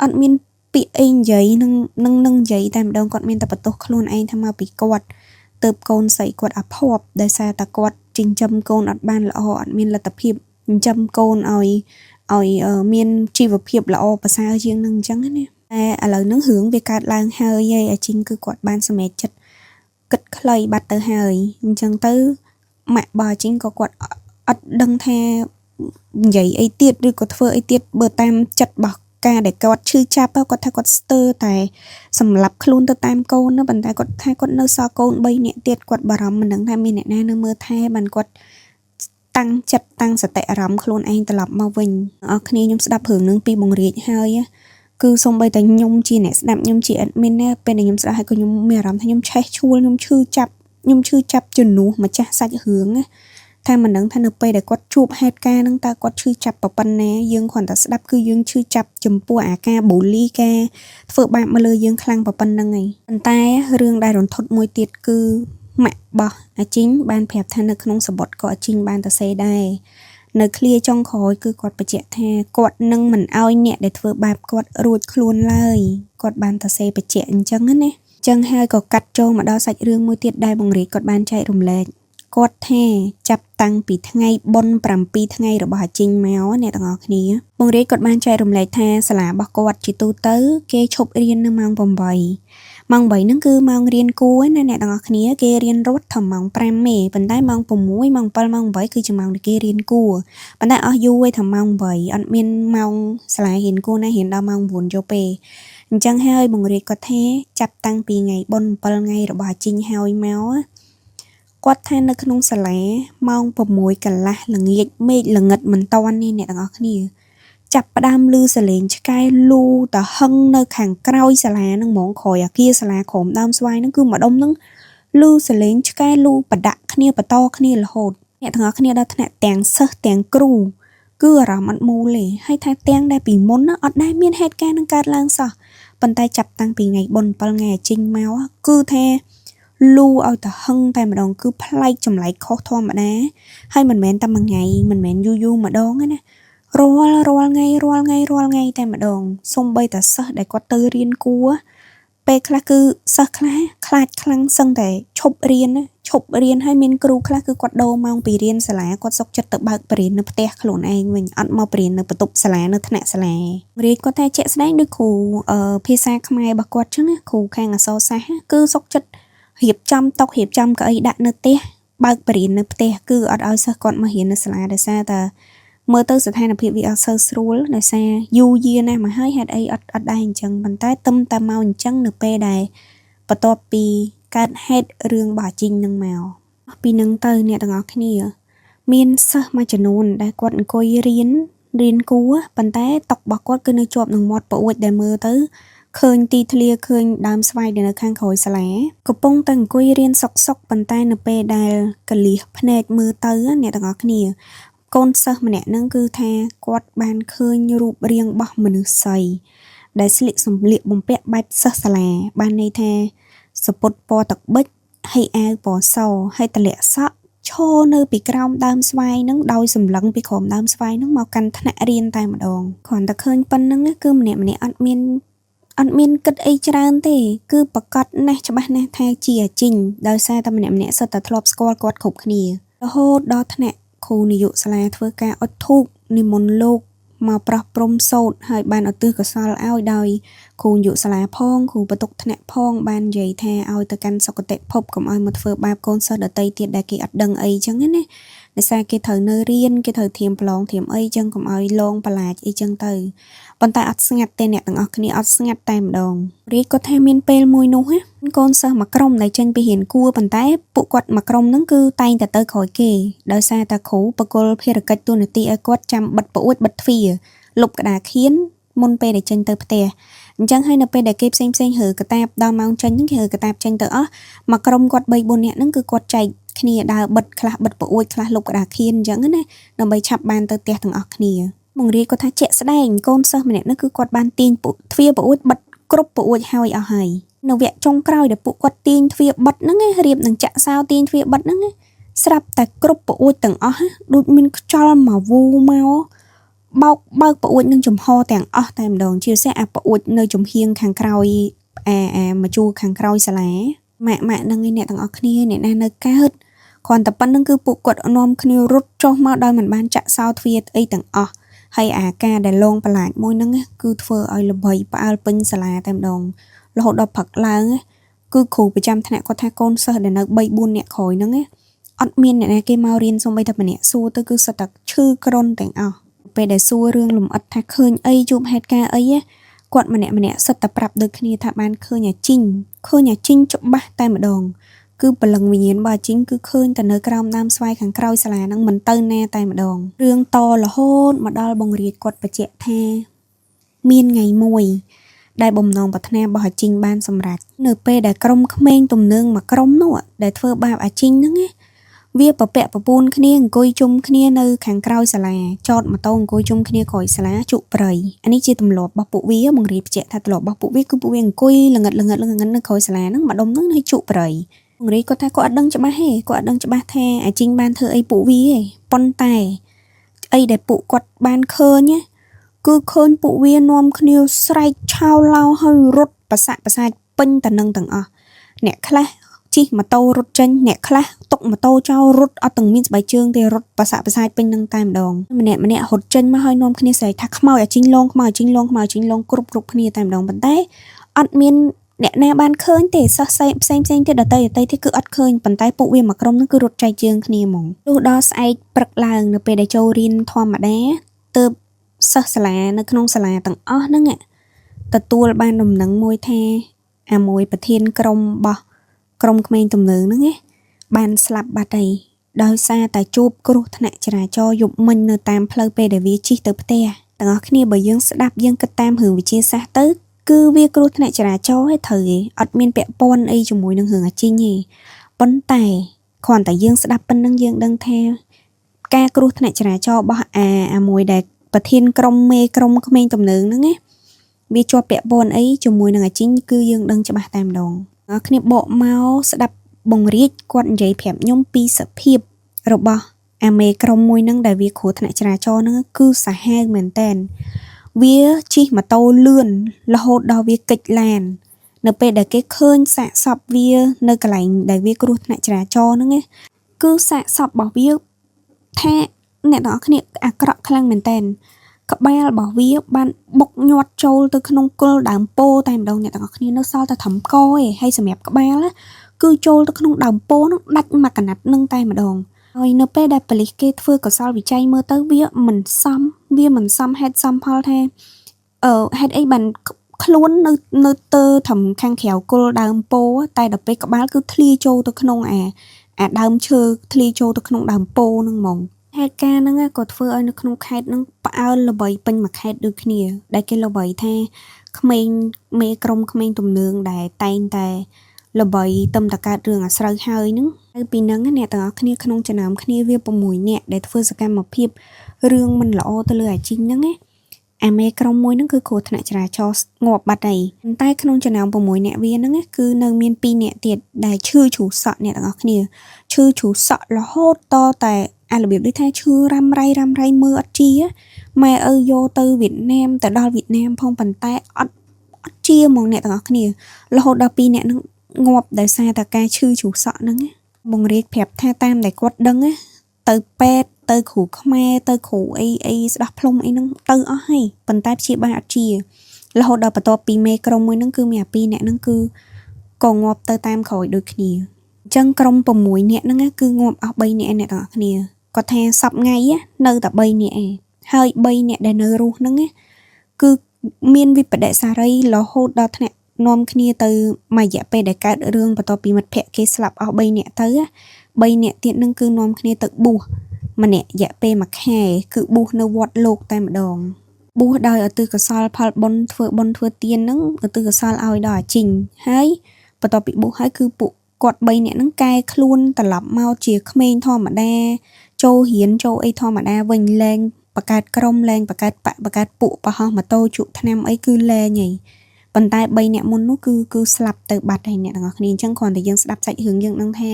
A: អត់មានពាក្យអីនិយាយនឹងនិយាយតែម្ដងគាត់មានតែបន្ទោសខ្លួនឯងថាមកពីគាត់ទៅកូនស្រីគាត់អាភ័ព្វដោយសារតែគាត់ចិញ្ចឹមកូនអត់បានល្អអត់មានលទ្ធភាពចិញ្ចឹមកូនឲ្យមានជីវភាពល្អប្រសើរជាងនឹងអញ្ចឹងណាតែឥឡូវហ្នឹងរឿងវាកើតឡើងហើយអាជីងគឺគាត់បានសម្រេចចិត្តគិតខ្លីបាត់ទៅហើយអញ្ចឹងទៅម៉ាក់របស់អាជីងក៏គាត់អត់ដឹងថានិយាយអីទៀតឬក៏ធ្វើអីទៀតបើតាមចិត្តរបស់ការដែលគាត់ឈឺចាប់គាត់ថាគាត់ស្ទើរតែសម្លាប់ខ្លួនទៅតាមកូនណាប៉ុន្តែគាត់ថាគាត់នៅសល់កូន3នាក់ទៀតគាត់បារម្ភមិនដឹងថាមានអ្នកណានៅមើលថែបានគាត់តាំងចិត្តតាំងសតិអារម្មណ៍ខ្លួនឯងត្រឡប់មកវិញអរគ្នាខ្ញុំស្ដាប់រឿងនឹងពីបង្រៀនហើយគឺសូម្បីតែខ្ញុំជាអ្នកស្ដាប់ខ្ញុំជា admin ណាពេលដែលខ្ញុំស្ដាប់ហើយក៏ខ្ញុំមានអារម្មណ៍ថាខ្ញុំឆេះឈួលខ្ញុំឈឺចាប់ជំនួសម្ចាស់សាច់រឿងណាថាមិនដឹងថានៅពេលដែលគាត់ជួបហេតុការណ៍ហ្នឹងតើគាត់ឈឺចាប់ប៉ុណ្ណាយើងគ្រាន់តែស្ដាប់គឺយើងឈឺចាប់ចំពោះអាការបូលីការធ្វើបាបមកលើយើងខ្លាំងប៉ុណ្្នឹងឯងប៉ុន្តែរឿងដែលរន្ធត់មួយទៀតគឺម៉ាក់របស់អាជីងបានប្រាប់ថានៅក្នុងសបុតក៏អាជីងបានទៅសេដែរនៅឃ្លាចុងក្រោយគឺគាត់បញ្ជាក់ថាគាត់នឹងមិនអោយអ្នកដែលធ្វើបាបគាត់រួចខ្លួនឡើយគាត់បានទៅសេបញ្ជាក់អញ្ចឹងណាអញ្ចឹងហើយក៏កាត់ចូលមកដល់សាច់រឿងមួយទៀតដែលបង្រៀនគាត់បានចែករំលែក គាត់ថាចាប់តាំងពីថ្ងៃបុណ្យ7ថ្ងៃរបស់អាជីងមកអ្នកទាំងអស់គ្នាបងរាជគាត់បានចែករំលែកថាសាលារបស់គាត់ជាទូទៅគេឈប់រៀននៅម៉ោង8ម៉ោង8ហ្នឹងគឺម៉ោងរៀនគួរណាអ្នកទាំងអស់គ្នាគេរៀនរត់ត្រឹមម៉ោង5ទេប៉ុន្តែម៉ោង6ម៉ោង7ម៉ោង8គឺជាម៉ោងដែលគេរៀនគួរប៉ុន្តែអស់យូរឯត្រឹមម៉ោង8អត់មានម៉ោងសាលារៀនគួរណារៀនដល់ម៉ោង9យប់ទេអញ្ចឹងហើយបងរាជគាត់ថាចាប់តាំងពីថ្ងៃបុណ្យ7ថ្ងៃរបស់អាជីងហើយមកគាត់ថានៅក្នុងសាលាម៉ោង6កន្លះល្ងាចមេឃល្ងិតមិនតាន់នេះអ្នកទាំងអស់គ្នាចាប់ផ្ដើមឮសលេងឆ្កែលូតហឹងនៅខាងក្រោយសាលានឹងហ្មងក្រោយអាគារសាលាក្រោមដើមស្វាយនឹងគឺម្ដុំនឹងឮសលេងឆ្កែលូប្រដាក់គ្នាបន្តគ្នារហូតអ្នកទាំងអស់គ្នាដល់ថ្នាក់ទាំងសិស្សទាំងគ្រូគឺអារម្មណ៍អត់មូលទេហើយថាទាំងដែលពីមុនអត់ដែលមានហេតុការណ៍នឹងកើតឡើងសោះប៉ុន្តែចាប់តាំងពីថ្ងៃបុណ្យ7ថ្ងៃអាជីងមកគឺថាលូឲ្យទៅហឹងតែម្ដងគឺប្លែកចម្លែកខុសធម្មតាហើយមិនមែនតែមួយថ្ងៃមិនមែនយូរម្ដងទេណារាល់ថ្ងៃតែម្ដងសូម្បីតែសិស្សដែលគាត់ទៅរៀនគួរពេលខ្លះគឺសិស្សខ្លះខ្លាចខ្លាំងសឹងតែឈប់រៀនហើយមានគ្រូខ្លះគឺគាត់ដូរម៉ោងពីរៀនសាលាគាត់សុកចិត្តទៅបើកបរិញ្ញានៅផ្ទះខ្លួនឯងវិញអត់មកបរិញ្ញានៅបន្ទប់សាលានៅថ្នាក់សាលារៀនគាត់តែជាក់ស្ដែងដូចគ្រូភាសាខ្មែររបស់គាត់ចឹងណាគ្រូខាងអក្សរសាស្ត្រគឺសុកចិត្តរៀបចំតុរៀបចំកៅអីដាក់នៅផ្ទះបើកបរិញ្ញានៅផ្ទះគឺអត់ឲ្យសិស្សគាត់មករៀននៅសាលាដោយសារតែមើលទៅស្ថានភាពវាអត់សូវស្រួលដោយសារយូរយារណាស់មកហើយហេតុអីអត់ដែរអញ្ចឹងប៉ុន្តែទឹមតែមកអញ្ចឹងនៅពេលដែលបន្ទាប់ពីកើតហេតុរឿងរបស់អាជីងនឹងមកពីនឹងទៅអ្នកទាំងអស់គ្នាមានសិស្សមួយចំនួនដែលគាត់អង្គុយរៀនគួរប៉ុន្តែតុរបស់គាត់គឺនៅជាប់នឹងមាត់ប្អួចដែលមើលទៅឃើញទីធ្លាឃើញដើមស្វាយនៅខាងក្រោយសាលាកំពុងតែអង្គុយរៀនសុកប៉ុន្តែនៅពេលដែលកលៀសភ្នែកមើលទៅអ្នកទាំងអស់គ្នាកូនសិស្សម្នាក់ហ្នឹងគឺថាគាត់បានឃើញរូបរាងរបស់មនុស្សស្រីដែលស្លៀកសម្លៀកបំពាក់បែបសិស្សសាលាបានន័យថាសពុតពណ៌ទឹកប៊ិចហើយអាវពណ៌សហើយតម្លាក់សក់ឈរនៅពីក្រោមដើមស្វាយហ្នឹងដោយសម្លឹងពីក្រោមដើមស្វាយហ្នឹងមកកាន់ថ្នាក់រៀនតែម្ដងគ្រាន់តែឃើញប៉ុណ្្នឹងគឺម្នាក់អត់មានគិតអីច្រើនទេគឺប្រកាសណាស់ច្បាស់ណាស់ថាជាអាជីងដោយសារតែម្នាក់សិតតែធ្លាប់ស្គាល់គាត់គ្រប់គ្នារហូតដល់ថ្នាក់គ្រូនាយកសាលាធ្វើការអុជធូបនិមន្តលោកមកប្រោះព្រំសូត្រហើយបានឧទ្ទិសកុសលឲ្យដោយគ្រូនាយកសាលាផងគ្រូបន្ទុកថ្នាក់ផងបាននិយាយថាឲ្យទៅកាន់សុគតិភពកុំឲ្យមកធ្វើបាបកូនសិស្សដទៃទៀតដែលគេអត់ដឹងអីចឹងណាដោយសារគេត្រូវនៅរៀនគេត្រូវធៀមប្រឡងធៀមអីចឹងកុំឲ្យលងបន្លាចអីចឹងទៅប៉ុន្តែអត់ស្ងាត់ទេអ្នកទាំងអស់គ្នាអត់ស្ងាត់តែម្ដងរាជគាត់ថាមានពេលមួយនោះកូនសិស្សមួយក្រុមដែលចេញពីរៀនគួរប៉ុន្តែពួកគាត់មួយក្រុមហ្នឹងគឺតែងតែទៅក្រោយគេដោយសារតែគ្រូបកគលភារកិច្ចទូនាទីឲ្យគាត់ចាំបិទប្អួចបិទទ្វារលុបក្តារខៀនមុនពេលដែលចេញទៅផ្ទះអញ្ចឹងហើយនៅពេលដែលគេផ្សេងហើកតាបដល់ម៉ោងចេញហ្នឹងគេហើកតាបចេញទៅអស់មួយក្រុមគាត់3 4នាក់ហ្នឹងគឺគាត់ចែកគ្នាដើរបិទខ្លះបិទប្អួចខ្លះលុបក្តារខៀនអញ្ចឹងណាដើម្បីឆាប់បានទៅផ្ទះទាំងអស់គ្នាមករៀនគាត់ថាជាក់ស្ដែងកូនសិស្សម្នាក់ហ្នឹងគឺគាត់បានទាញទ្វារប្អួចបិទគ្រប់ប្អួចហើយអស់ហើយនៅវគ្គចុងក្រោយដែលពួកគាត់ទាញទ្វារបិទហ្នឹងរៀបនឹងចាក់សោទាញទ្វារបិទហ្នឹងស្រាប់តែគ្រប់ប្អួចទាំងអស់ដូចមានខ្យល់មកវូមកបើកប្អួចនឹងចំហទាំងអស់តែម្ដងជាពិសេសអាប្អួចនៅចំហៀងខាងក្រោយមកជួរខាងក្រោយសាលាម៉ាក់ហ្នឹងឯអ្នកទាំងអស់គ្នាអ្នកណានៅកើតគ្រាន់តែប៉ុណ្្នឹងគឺពួកគាត់នាំគ្នារត់ចុះមកដោយមិនបានចាក់សោទ្វារអីទាំងអស់ហើយអាការដែលលងបន្លាចមួយហ្នឹងគឺធ្វើឲ្យល្បីផ្អើលពេញសាលាតែម្ដងរហូតដល់ផឹកឡើងគឺគ្រូប្រចាំថ្នាក់គាត់ថាកូនសិស្សដែលនៅ3 4នាក់ក្រោយហ្នឹងអត់មានអ្នកណាគេមករៀនសូម្បីតែម្នាក់សួរទៅគឺសិតតែឈឺក្រនទាំងអស់ពេលដែលសួររឿងលំអិតថាឃើញអីជួបហេតុការណ៍អីគាត់ម្នាក់សិតតែប្រាប់ដូចគ្នាថាបានឃើញអាជីងច្បាស់តែម្ដងគឺព្រលឹងវិញ្ញាណរបស់អាជីងគឺឃើញតែនៅក្រោមដើមស្វាយខាងក្រោយសាលាហ្នឹងមិនទៅណាតែម្ដងរឿងតរហូតមកដល់បងរាជគាត់បញ្ជាក់ថាមានថ្ងៃមួយដែលបំណងប្រាថ្នារបស់អាជីងបានសម្រេចនៅពេលដែលក្រុមក្មេងទំនើងមួយក្រុមនោះដែលធ្វើបាបអាជីងហ្នឹងវាប្រពាក់ប្រពូនគ្នាអង្គុយជុំគ្នានៅខាងក្រោយសាលាចតម៉ូតូអង្គុយជុំគ្នាក្រោយសាលាជក់ព្រៃអានេះជាទម្លាប់របស់ពួកវាបងរាជបញ្ជាក់ថាទម្លាប់របស់ពួកវាគឺពួកវាអង្គុយល្ងិតនៅក្រោយសាលាហ្នឹងម្ដុំហ្នឹងហើយជក់ព្រៃបងរាជគាត់ថាគាត់អត់ដឹងច្បាស់ទេគាត់អត់ដឹងច្បាស់ថាអាជីងបានធ្វើអីពួកវាទេប៉ុន្តែអីដែលពួកគាត់បានឃើញគឺឃើញពួកវានាំគ្នាស្រែកឆោឡោហើយរត់ប្រសាច់ពេញតែនឹងទាំងអស់អ្នកខ្លះជិះម៉ូតូរត់ចេញអ្នកខ្លះ តុកម៉ូតូចោលរត់អត់ទាំងមានស្បែកជើងទេរត់ប្រសាក់ប្រសាយពេញនឹងតែម្ដងម្នាក់រត់ចេញមកហើយនាំគ្នាស្រែកថាខ្មោចអាជីងឡងគ្រប់គ្នាតែម្ដងប៉ុន្តែអត់មានអ្នកណាបានឃើញទេសិស្សផ្សេងទៀតដតីទេគឺអត់ឃើញប៉ុន្តែពួកវាមួយក្រុមហ្នឹងគឺរត់ចែកជើងគ្នាហ្មងលុះដល់ស្អែកព្រឹកឡើងនៅពេលដែលចូលរៀនធម្មតាទើបសិស្សសាលានៅក្នុងសាលាទាំងអស់ហ្នឹងទទួលបានដំណឹងមួយថាអាមួយប្រធានក្រុមរបស់ក្រុមក្មេងទំនើងហ្នឹងបានស្លាប់បាត់ហើយដោយសារតែជួបគ្រោះថ្នាក់ចរាចរណ៍យប់មិញនៅតាមផ្លូវពេលដែលវាជិះទៅផ្ទះទាំងអស់គ្នាបើយើងស្ដាប់យើងគិតតាមរឿងវិទ្យាសាស្ត្រទៅគឺវាគ្រោះថ្នាក់ចរាចរណ៍ឯត្រូវឯអត់មានពាក់ព័ន្ធអីជាមួយនឹងរឿងអាជីងទេប៉ុន្តែគ្រាន់តែយើងស្ដាប់ប៉ុណ្្នឹងយើងដឹងថាការគ្រោះថ្នាក់ចរាចរណ៍របស់អាមួយដែលប្រធានក្រុមមេក្រុមក្មេងទំនើងហ្នឹងវាជាប់ពាក់ព័ន្ធអីជាមួយនឹងអាជីងគឺយើងដឹងច្បាស់តែម្ដងគ្នាបកមកស្ដាប់បងរាជគាត់និយាយប្រាប់ខ្ញុំពីសភាពរបស់អាមេក្រុមមួយហ្នឹងដែលវាគ្រោះថ្នាក់ចរាចរណ៍ហ្នឹងគឺសាហាវមែនតែនវាជិះម៉ូតូលឿនរហូតដល់វាកិច្ចឡាននៅពេលដែលគេឃើញសាកសពវានៅកន្លែងដែលវាគ្រោះថ្នាក់ចរាចរណ៍ហ្នឹងគឺសាកសពរបស់វាថាអ្នកនរគ្នាអាក្រក់ខ្លាំងមែនតែនក្បាលរបស់វាបានបុកញាត់ចូលទៅក្នុងគល់ដើមពោធិ៍តែម្ដងអ្នកទាំងអស់គ្នានៅសល់តែត្រឹមកឯងហើយសម្រាប់ក្បាលគឺចូលទៅក្នុងដើមពោធិ៍នោះដាច់មួយកណាត់នឹងតែម្ដងហើយនៅពេលដែលប៉ូលីសគេធ្វើកសលវិច័យមើលទៅវាមិនសមហេតុសមផលថាហេតុអីបានខ្លួននៅទៅត្រឹមខាងក្រៅគល់ដើមពោធិ៍តែដល់ពេលក្បាលគឺធ្លាយចូលទៅក្នុងអាដើមឈើធ្លាយចូលទៅក្នុងដើមពោធិ៍ហ្នឹងហ្មងហេតុការណ៍ហ្នឹងក៏ធ្វើឲ្យនៅក្នុងខេត្តហ្នឹងផ្អើលល្បីពេញមួយខេត្តដូចគ្នាដែលគេល្បីថាក្មេងមេក្រុមក្មេងទំនើងដែលតែងតែល្បីតឹមតកើតរឿងអាស្រូវហើយហ្នឹងហើយពីហ្នឹងអ្នកទាំងអស់គ្នាក្នុងចំណោមគ្នាវា6នាក់ដែលធ្វើសកម្មភាពរឿងមិនល្អទៅលើអាជីងហ្នឹងអាមេក្រុមមួយហ្នឹងគឺគ្រោះថ្នាក់ចរាចរណ៍ងាប់បាត់ហើយប៉ុន្តែក្នុងចំណោម6នាក់វាហ្នឹងគឺនៅមាន2នាក់ទៀតដែលឈឺជ្រុះសក់អ្នកទាំងអស់គ្នាឈឺជ្រុះសក់រហូតតតែអារបៀបដូចថាឈឺរ៉ាំរ៉ៃមើលអត់ជាម៉ែឪយកទៅវៀតណាមទៅដល់វៀតណាមផងប៉ុន្តែអត់ជាហ្មងអ្នកទាំងអស់គ្នារហូតដល់2នាក់ហ្នឹងងាប់ដោយសារតែការឈឺជ្រុះសក់ហ្នឹងបងរាជប្រាប់ថាតាមដែលគាត់ដឹងទៅពេទ្យទៅគ្រូខ្មែរទៅគ្រូអីស្ដោះផ្លុំអីហ្នឹងទៅអស់ហើយប៉ុន្តែព្យាបាលអត់ជារហូតដល់បន្ទាប់ពីមេក្រុមមួយហ្នឹងគឺមាន2នាក់ហ្នឹងគឺក៏ងាប់ទៅតាមក្រោយដូចគ្នាអញ្ចឹងក្រុម6នាក់ហ្នឹងគឺងាប់អស់3នាក់អ្នកទាំងអស់គ្នាគាត់ថាសប្ថ្ងៃនៅតែ3នាក់ឯងហើយ3នាក់ដែលនៅរស់ហ្នឹងគឺមានវិបដិសារីរហូតដល់ថ្នាក់នាំគ្នាទៅមួយរយៈពេលដែលកើតរឿងបន្ទាប់ពីមិត្តភ័ក្តិគេស្លាប់អស់3នាក់ទៅ3នាក់ទៀតហ្នឹងគឺនាំគ្នាទៅបួសម្នាក់រយៈពេល1ខែគឺបួសនៅវត្តលោកតែម្ដងបួសដោយឧទ្ទិសកុសលផលបុណ្យធ្វើទានហ្នឹងឧទ្ទិសកុសលឲ្យដល់អាជីងហើយបន្ទាប់ពីបួសហើយគឺពួកគាត់3នាក់ហ្នឹងកែខ្លួនត្រឡប់មកជាក្មេងធម្មតាចូលរៀនចូលអីធម្មតាវិញលែងបង្កើតក្រុមលែងបង្កើតពួកបរហោះម៉ូតូជក់ថ្នាំអីគឺលែងហីប៉ុន្តែ3នាក់មុននោះគឺស្លាប់ទៅបាត់ហើយអ្នកទាំងអស់គ្នាអញ្ចឹងគ្រាន់តែយើងស្ដាប់សាច់រឿងយើងដឹងថា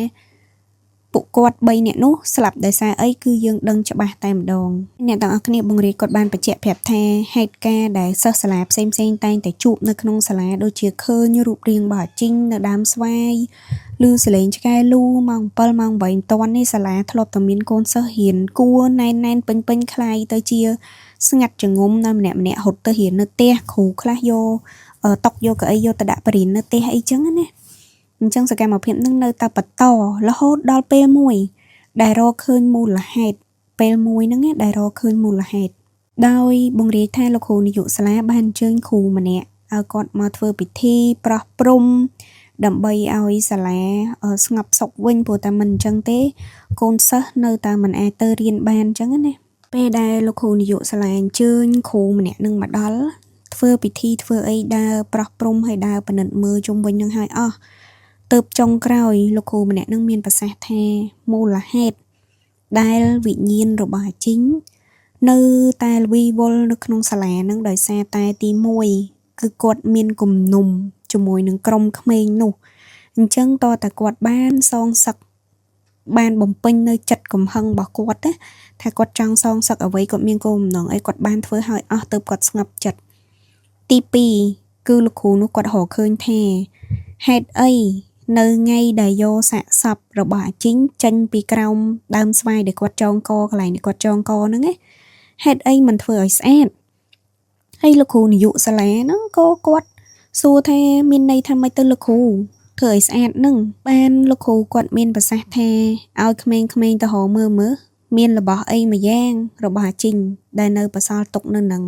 A: ពួកគាត់3នាក់នោះស្លាប់ដោយសារអីគឺយើងដឹងច្បាស់តែម្ដងអ្នកទាំងអស់គ្នាបង្រៀនគាត់បានបញ្ជាក់ប្រាប់ថាហេតុការណ៍ដែលសិស្សសាលាផ្សេងតែងតែជួបនៅក្នុងសាលាដូចជាឃើញរូបរាងរបស់អាជីងនៅដើមស្វាយឬសលេងឆ្កែលូម៉ោង7ម៉ោង8មិនតាន់នេះសាលាធ្លាប់តែមានកូនសិស្សរៀនគួរណែនពេញខ្លាយទៅជាស្ងាត់ចងំដល់ម្នាក់ហត់ទៅរៀននៅផ្ទះគ្រូខ្លះយកតុកយកកៅអីយកទៅដាក់បរិញ្ញានៅផ្ទះអីចឹងណាអញ្ចឹងសកម្មភាពនឹងនៅតែបន្តរហូតដល់ពេលមួយដែលរកឃើញមូលហេតុពេលមួយហ្នឹងដែលរកឃើញមូលហេតុដោយបង្រៀនថាលោកគ្រូនាយកសាលាបានអញ្ជើញគ្រូម្នាក់ឲ្យគាត់មកធ្វើពិធីប្រោះព្រំដើម្បីឲ្យសាលាស្ងប់សុខវិញព្រោះតែមិនអញ្ចឹងទេកូនសិស្សនៅតែមិនអាចទៅរៀនបានអញ្ចឹងណាពេលដែលលោកគ្រូនាយកសាលាអញ្ជើញគ្រូម្នាក់នឹងមកដល់ធ្វើពិធីធ្វើអីដើរប្រោះព្រំឲ្យដើរពិនិត្យមើលជុំវិញនឹងឲ្យអស់ទៅចុងក្រោយលោកគ្រូម្នាក់នឹងមានប្រសាសន៍ថាមូលហេតុដែលវិញ្ញាណរបស់អាជីងនៅតែវិវល់នៅក្នុងសាលានឹងដោយសារតែទី1គឺគាត់មានគំនុំជាមួយនឹងក្រុមក្មេងនោះអញ្ចឹងតើតាគាត់បានសងសឹកបានបំពេញនៅចិត្តកំហឹងរបស់គាត់ណាថាគាត់ចង់សងសឹកអ្វីគាត់មានគោលបំណងអីគាត់បានធ្វើឲ្យអស់ទៅគាត់ស្ងប់ចិត្តទី2គឺលោកគ្រូនោះគាត់រកឃើញថាហេតុអី នៅថ្ងៃដែលយកសាកសពរបស់អាជីងចេញពីក្រោមដើមស្វាយដែលគាត់ចងកកន្លែងគាត់ចងកហ្នឹងណាហេតុអីមិនធ្វើឲ្យស្អាតហើយលោកគ្រូនាយកសាលាហ្នឹងក៏គាត់សួរថាមានន័យថាម៉េចទៅលោកគ្រូធ្វើឲ្យស្អាតហ្នឹងបានលោកគ្រូគាត់មានប្រសាសន៍ថាឲ្យក្មេងៗទៅរកមើលមានរបស់អីមួយយ៉ាងរបស់អាជីងដែលនៅបន្សល់ទុកនៅនឹង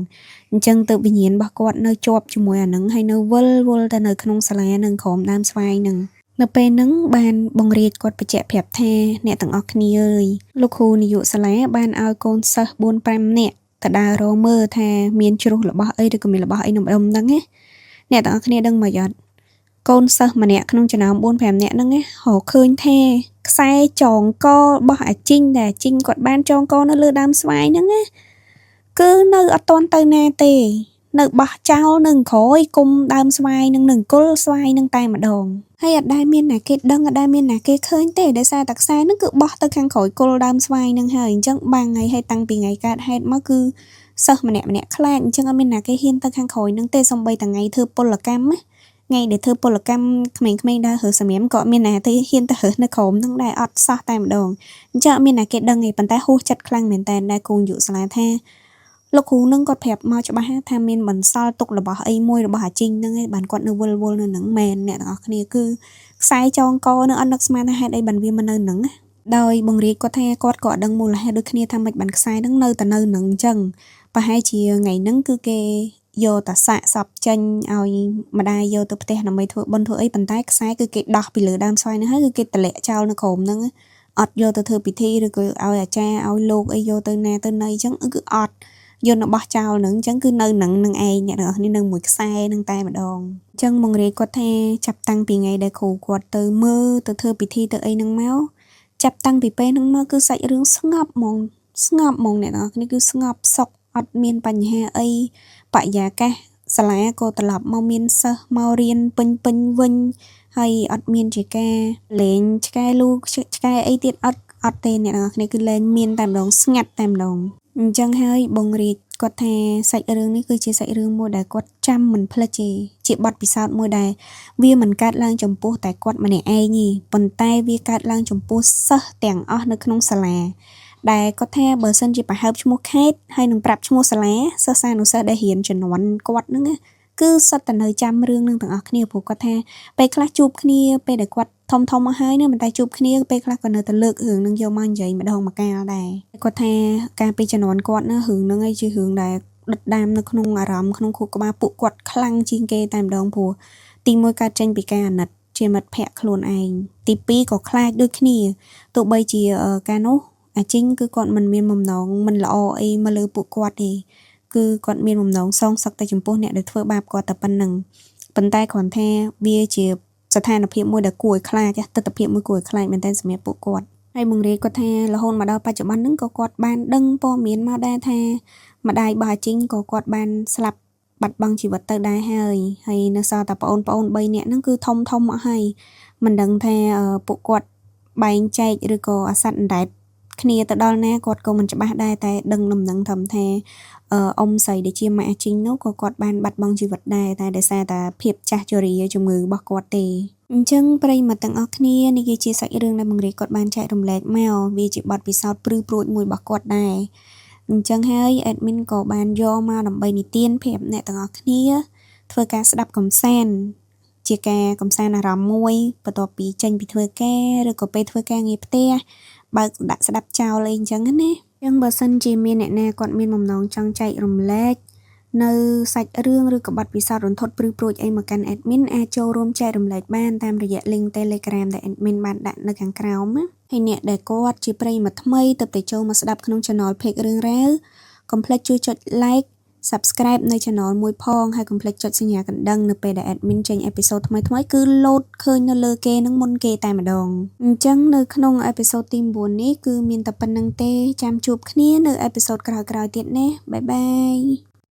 A: អញ្ចឹងទៅវិញ្ញាណរបស់គាត់នៅជាប់ជាមួយអានឹងហើយនៅវិលទៅនៅក្នុងសាលានឹងក្រោមដើមស្វាយនឹងនៅពេលហ្នឹងបានបង្រៀនគាត់បញ្ជាក់ប្រាប់ថាអ្នកទាំងអស់គ្នាអើយលោកគ្រូនាយកសាលាបានឲ្យកូនសិស្ស 4-5 នាក់ទៅដើររកមើលថាមានជ្រុះរបស់អីឬក៏មានរបស់អីនៅម្ដុំហ្នឹងណាអ្នកទាំងអស់គ្នាដឹងមកអត់កូនសិស្សម្នាក់ក្នុងចំណោម 4-5 នាក់ហ្នឹងណារកឃើញថាខ្សែចងករបស់អាជីងដែលអាជីងគាត់បានចងកនៅលើដើមស្វាយហ្នឹងណាគឺនៅអត់ទាន់ទៅណាទេនៅបោះចោលនឹងក្រោយគុំដើមស្វាយនឹងគល់ស្វាយនឹងតែម្ដងហើយអត់ដែលមានណាគេដឹងអត់ដែលមានណាគេឃើញទេដោយសារតែខ្សែនឹងគឺបោះទៅខាងក្រោយគល់ដើមស្វាយនឹងហើយអញ្ចឹងបាំងហើយតាំងពីថ្ងៃកើតហេតុមកគឺសិស្សម្នាក់ខ្លាចអញ្ចឹងអត់មានណាគេហ៊ានទៅខាងក្រោយនឹងទេសំបីតែថ្ងៃធ្វើពលកម្មណាថ្ងៃដែលធ្វើពលកម្មក្មេងៗដើររើសសម្រាមក៏មានណាទេហ៊ានទៅរើសនៅក្រោមហ្នឹងដែរអត់សោះតែម្ដងអញ្ចឹងអត់មានណាគេដឹងទេប៉ុន្តែហួសចិត្តខ្លាំងមែនតើដែលគូនយុសាលាថាលោកគ្រូនឹងគាត់ប្រាប់មកច្បាស់ថាមានបន្សល់ទុករបស់អីមួយរបស់អាជីងហ្នឹងឯងបានគាត់នៅវិលនៅហ្នឹងមែនអ្នកទាំងអស់គ្នាគឺខ្សែចងកនឹងអត់នឹកស្មានថាហេតុអីបានវាមកនៅហ្នឹងដោយបង្រៀនគាត់ថាគាត់ក៏អត់ដឹងមូលហេតុដូចគ្នាថាមិនបានខ្សែហ្នឹងនៅតែនៅហ្នឹងអញ្ចឹងប្រហែលជាថ្ងៃហ្នឹងគឺគេយកតាសាកសពចេញឲ្យម្ដាយយកទៅផ្ទះដើម្បីធ្វើបុណ្យធ្វើអីប៉ុន្តែខ្សែគឺគេដោះពីលើដើមស្វាយហ្នឹងហើយគឺគេតម្លាក់ចោលនៅក្រោមហ្នឹងអត់យកទៅធ្វើពិធីឬក៏ឲ្យអាចារ្យឲ្យលោកអីយកទៅណាទៅណីអញ្ចឹងគឺអត់យកនៅបោះចោលហ្នឹងអញ្ចឹងគឺនៅនឹងឯងអ្នកនរគ្នានៅមួយខ្សែហ្នឹងតែម្ដងអញ្ចឹងបង្រៀនគាត់ថាចាប់តាំងពីថ្ងៃដែលគ្រូគាត់ទៅមើលទៅធ្វើពិធីទៅអីហ្នឹងមកចាប់តាំងពីពេលហ្នឹងមកគឺសាច់រឿងស្ងប់ហ្មងអ្នកនរគ្នាគឺស្ងប់សុខអត់មានបញ្ហាអីបរិយាកាសសាលាក៏ត្រឡប់មកមានសិស្សមករៀនពេញវិញហើយអត់មានជាការលេងឆ្កែលូឆ្កែអីទៀតអត់ទេអ្នកនរគ្នាគឺលេងមានតែម្ដងស្ងាត់តែម្ដងអញ្ចឹងហើយបងរាជគាត់ថាសាច់រឿងនេះគឺជាសាច់រឿងមួយដែលគាត់ចាំមិនភ្លេចទេជាបទពិសោធន៍មួយដែលវាមិនកើតឡើងចំពោះតែគាត់ម្នាក់ឯងទេប៉ុន្តែវាកើតឡើងចំពោះសិស្សទាំងអស់នៅក្នុងសាលាដែលគាត់ថាបើសិនជាប្រហើបឈ្មោះខេតហើយនឹងប្រាប់ឈ្មោះសាលាសិស្សានុសិស្សដែលរៀនជំនាន់គាត់ហ្នឹងគឺសិតតែនៅចាំរឿងនឹងទាំងអស់គ្នាព្រោះគាត់ថាពេលខ្លះជួបគ្នាពេលដែលគាត់ធំមកហើយណាមិនតែជួបគ្នាពេលខ្លះក៏នៅតែលើករឿងនឹងយកមកនិយាយម្ដងម្កាលដែរគាត់ថាការពីជំនាន់គាត់ណារឿងហ្នឹងឯងជារឿងដែលដិតដាមនៅក្នុងអារម្មណ៍ក្នុងខួរក្បាលពួកគាត់ខ្លាំងជាងគេតែម្ដងព្រោះទី1កើតចេញពីការអាណិតជាមិត្តភ័ក្តិខ្លួនឯងទី2ក៏ខ្លាចដូចគ្នាទោះបីជាការនោះអាជីងគឺគាត់មិនមានបំណងមិនល្អអីមកលើពួកគាត់ទេគឺគាត់មានបំណងសងសឹកតែចំពោះអ្នកដែលធ្វើបាបគាត់តែប៉ុណ្្នឹងប៉ុន្តែគ្រាន់ថាវាជាស្ថានភាពមួយដែលគួរឲ្យខ្លាចទស្សនវិជ្ជាមួយគួរឲ្យខ្លាចមែនតើសម្រាប់ពួកគាត់ហើយបង្រៀនគាត់ថារហូតមកដល់បច្ចុប្បន្នហ្នឹងក៏គាត់បានដឹងព័ត៌មានមកដែរថាម្ដាយរបស់អាជីងក៏គាត់បានស្លាប់បាត់បង់ជីវិតទៅដែរហើយនៅសល់តែប្អូន3នាក់ហ្នឹងគឺធំអស់ហើយមិនដឹងថាពួកគាត់បែងចែកឬក៏អាសត្វអណ្ដែតគ្នាទៅដល់ណាគាត់ក៏មិនច្បាស់ដែរតែដឹងដំណឹងត្រឹមថាអ៊ំស្រីដែលជាម៉ាក់អាជីងនោះក៏គាត់បានបាត់បង់ជីវិតដែរតែដោយសារតែភាពចាស់ជរាជំងឺរបស់គាត់ទេអញ្ចឹងប្រិយមិត្តទាំងអស់គ្នានេះគឺជាសាច់រឿងដែលបង្រៀនគាត់បានចែករំលែកមកវាជាបទពិសោធន៍ព្រឺព្រួចមួយរបស់គាត់ដែរអញ្ចឹងហើយ admin ក៏បានយកមកដើម្បីនិទានប្រាប់អ្នកទាំងអស់គ្នាធ្វើការស្ដាប់កំសាន្តជាការកំសាន្តអារម្មណ៍មួយបន្ទាប់ពីចេញពីធ្វើការឬក៏ពេលធ្វើការងារផ្ទះបើដាក់ស្ដាប់ចោលអីអញ្ចឹងណាអញ្ចឹងបើសិនជាមានអ្នកណាគាត់មានបំណងចង់ចែករំលែកនៅសាច់រឿងឬក៏បទពិសោធន៍រន្ធត់ព្រឺព្រួចអីមកកាន់ admin អាចចូលរួមចែករំលែកបានតាមរយៈ link Telegram ដែល admin បានដាក់នៅខាងក្រោមណាហើយអ្នកដែលគាត់ជាប្រិយមិត្តថ្មីទើបតែចូលមកស្ដាប់ក្នុង channel Page រឿងរ៉ាវកុំភ្លេចជួយចុច like subscribe នៅ channel មួយផងហើយកុំភ្លេចចុចសញ្ញាកណ្ដឹងនៅពេលដែល admin ចេញ episode ថ្មីគឺ load ឃើញនៅលើគេនឹងមុនគេតែម្ដងអញ្ចឹងនៅក្នុង episode ទី 9 នេះគឺមានតែប៉ុណ្្នឹងទេចាំជួបគ្នានៅ episode ក្រោយៗទៀតណាបាយបាយ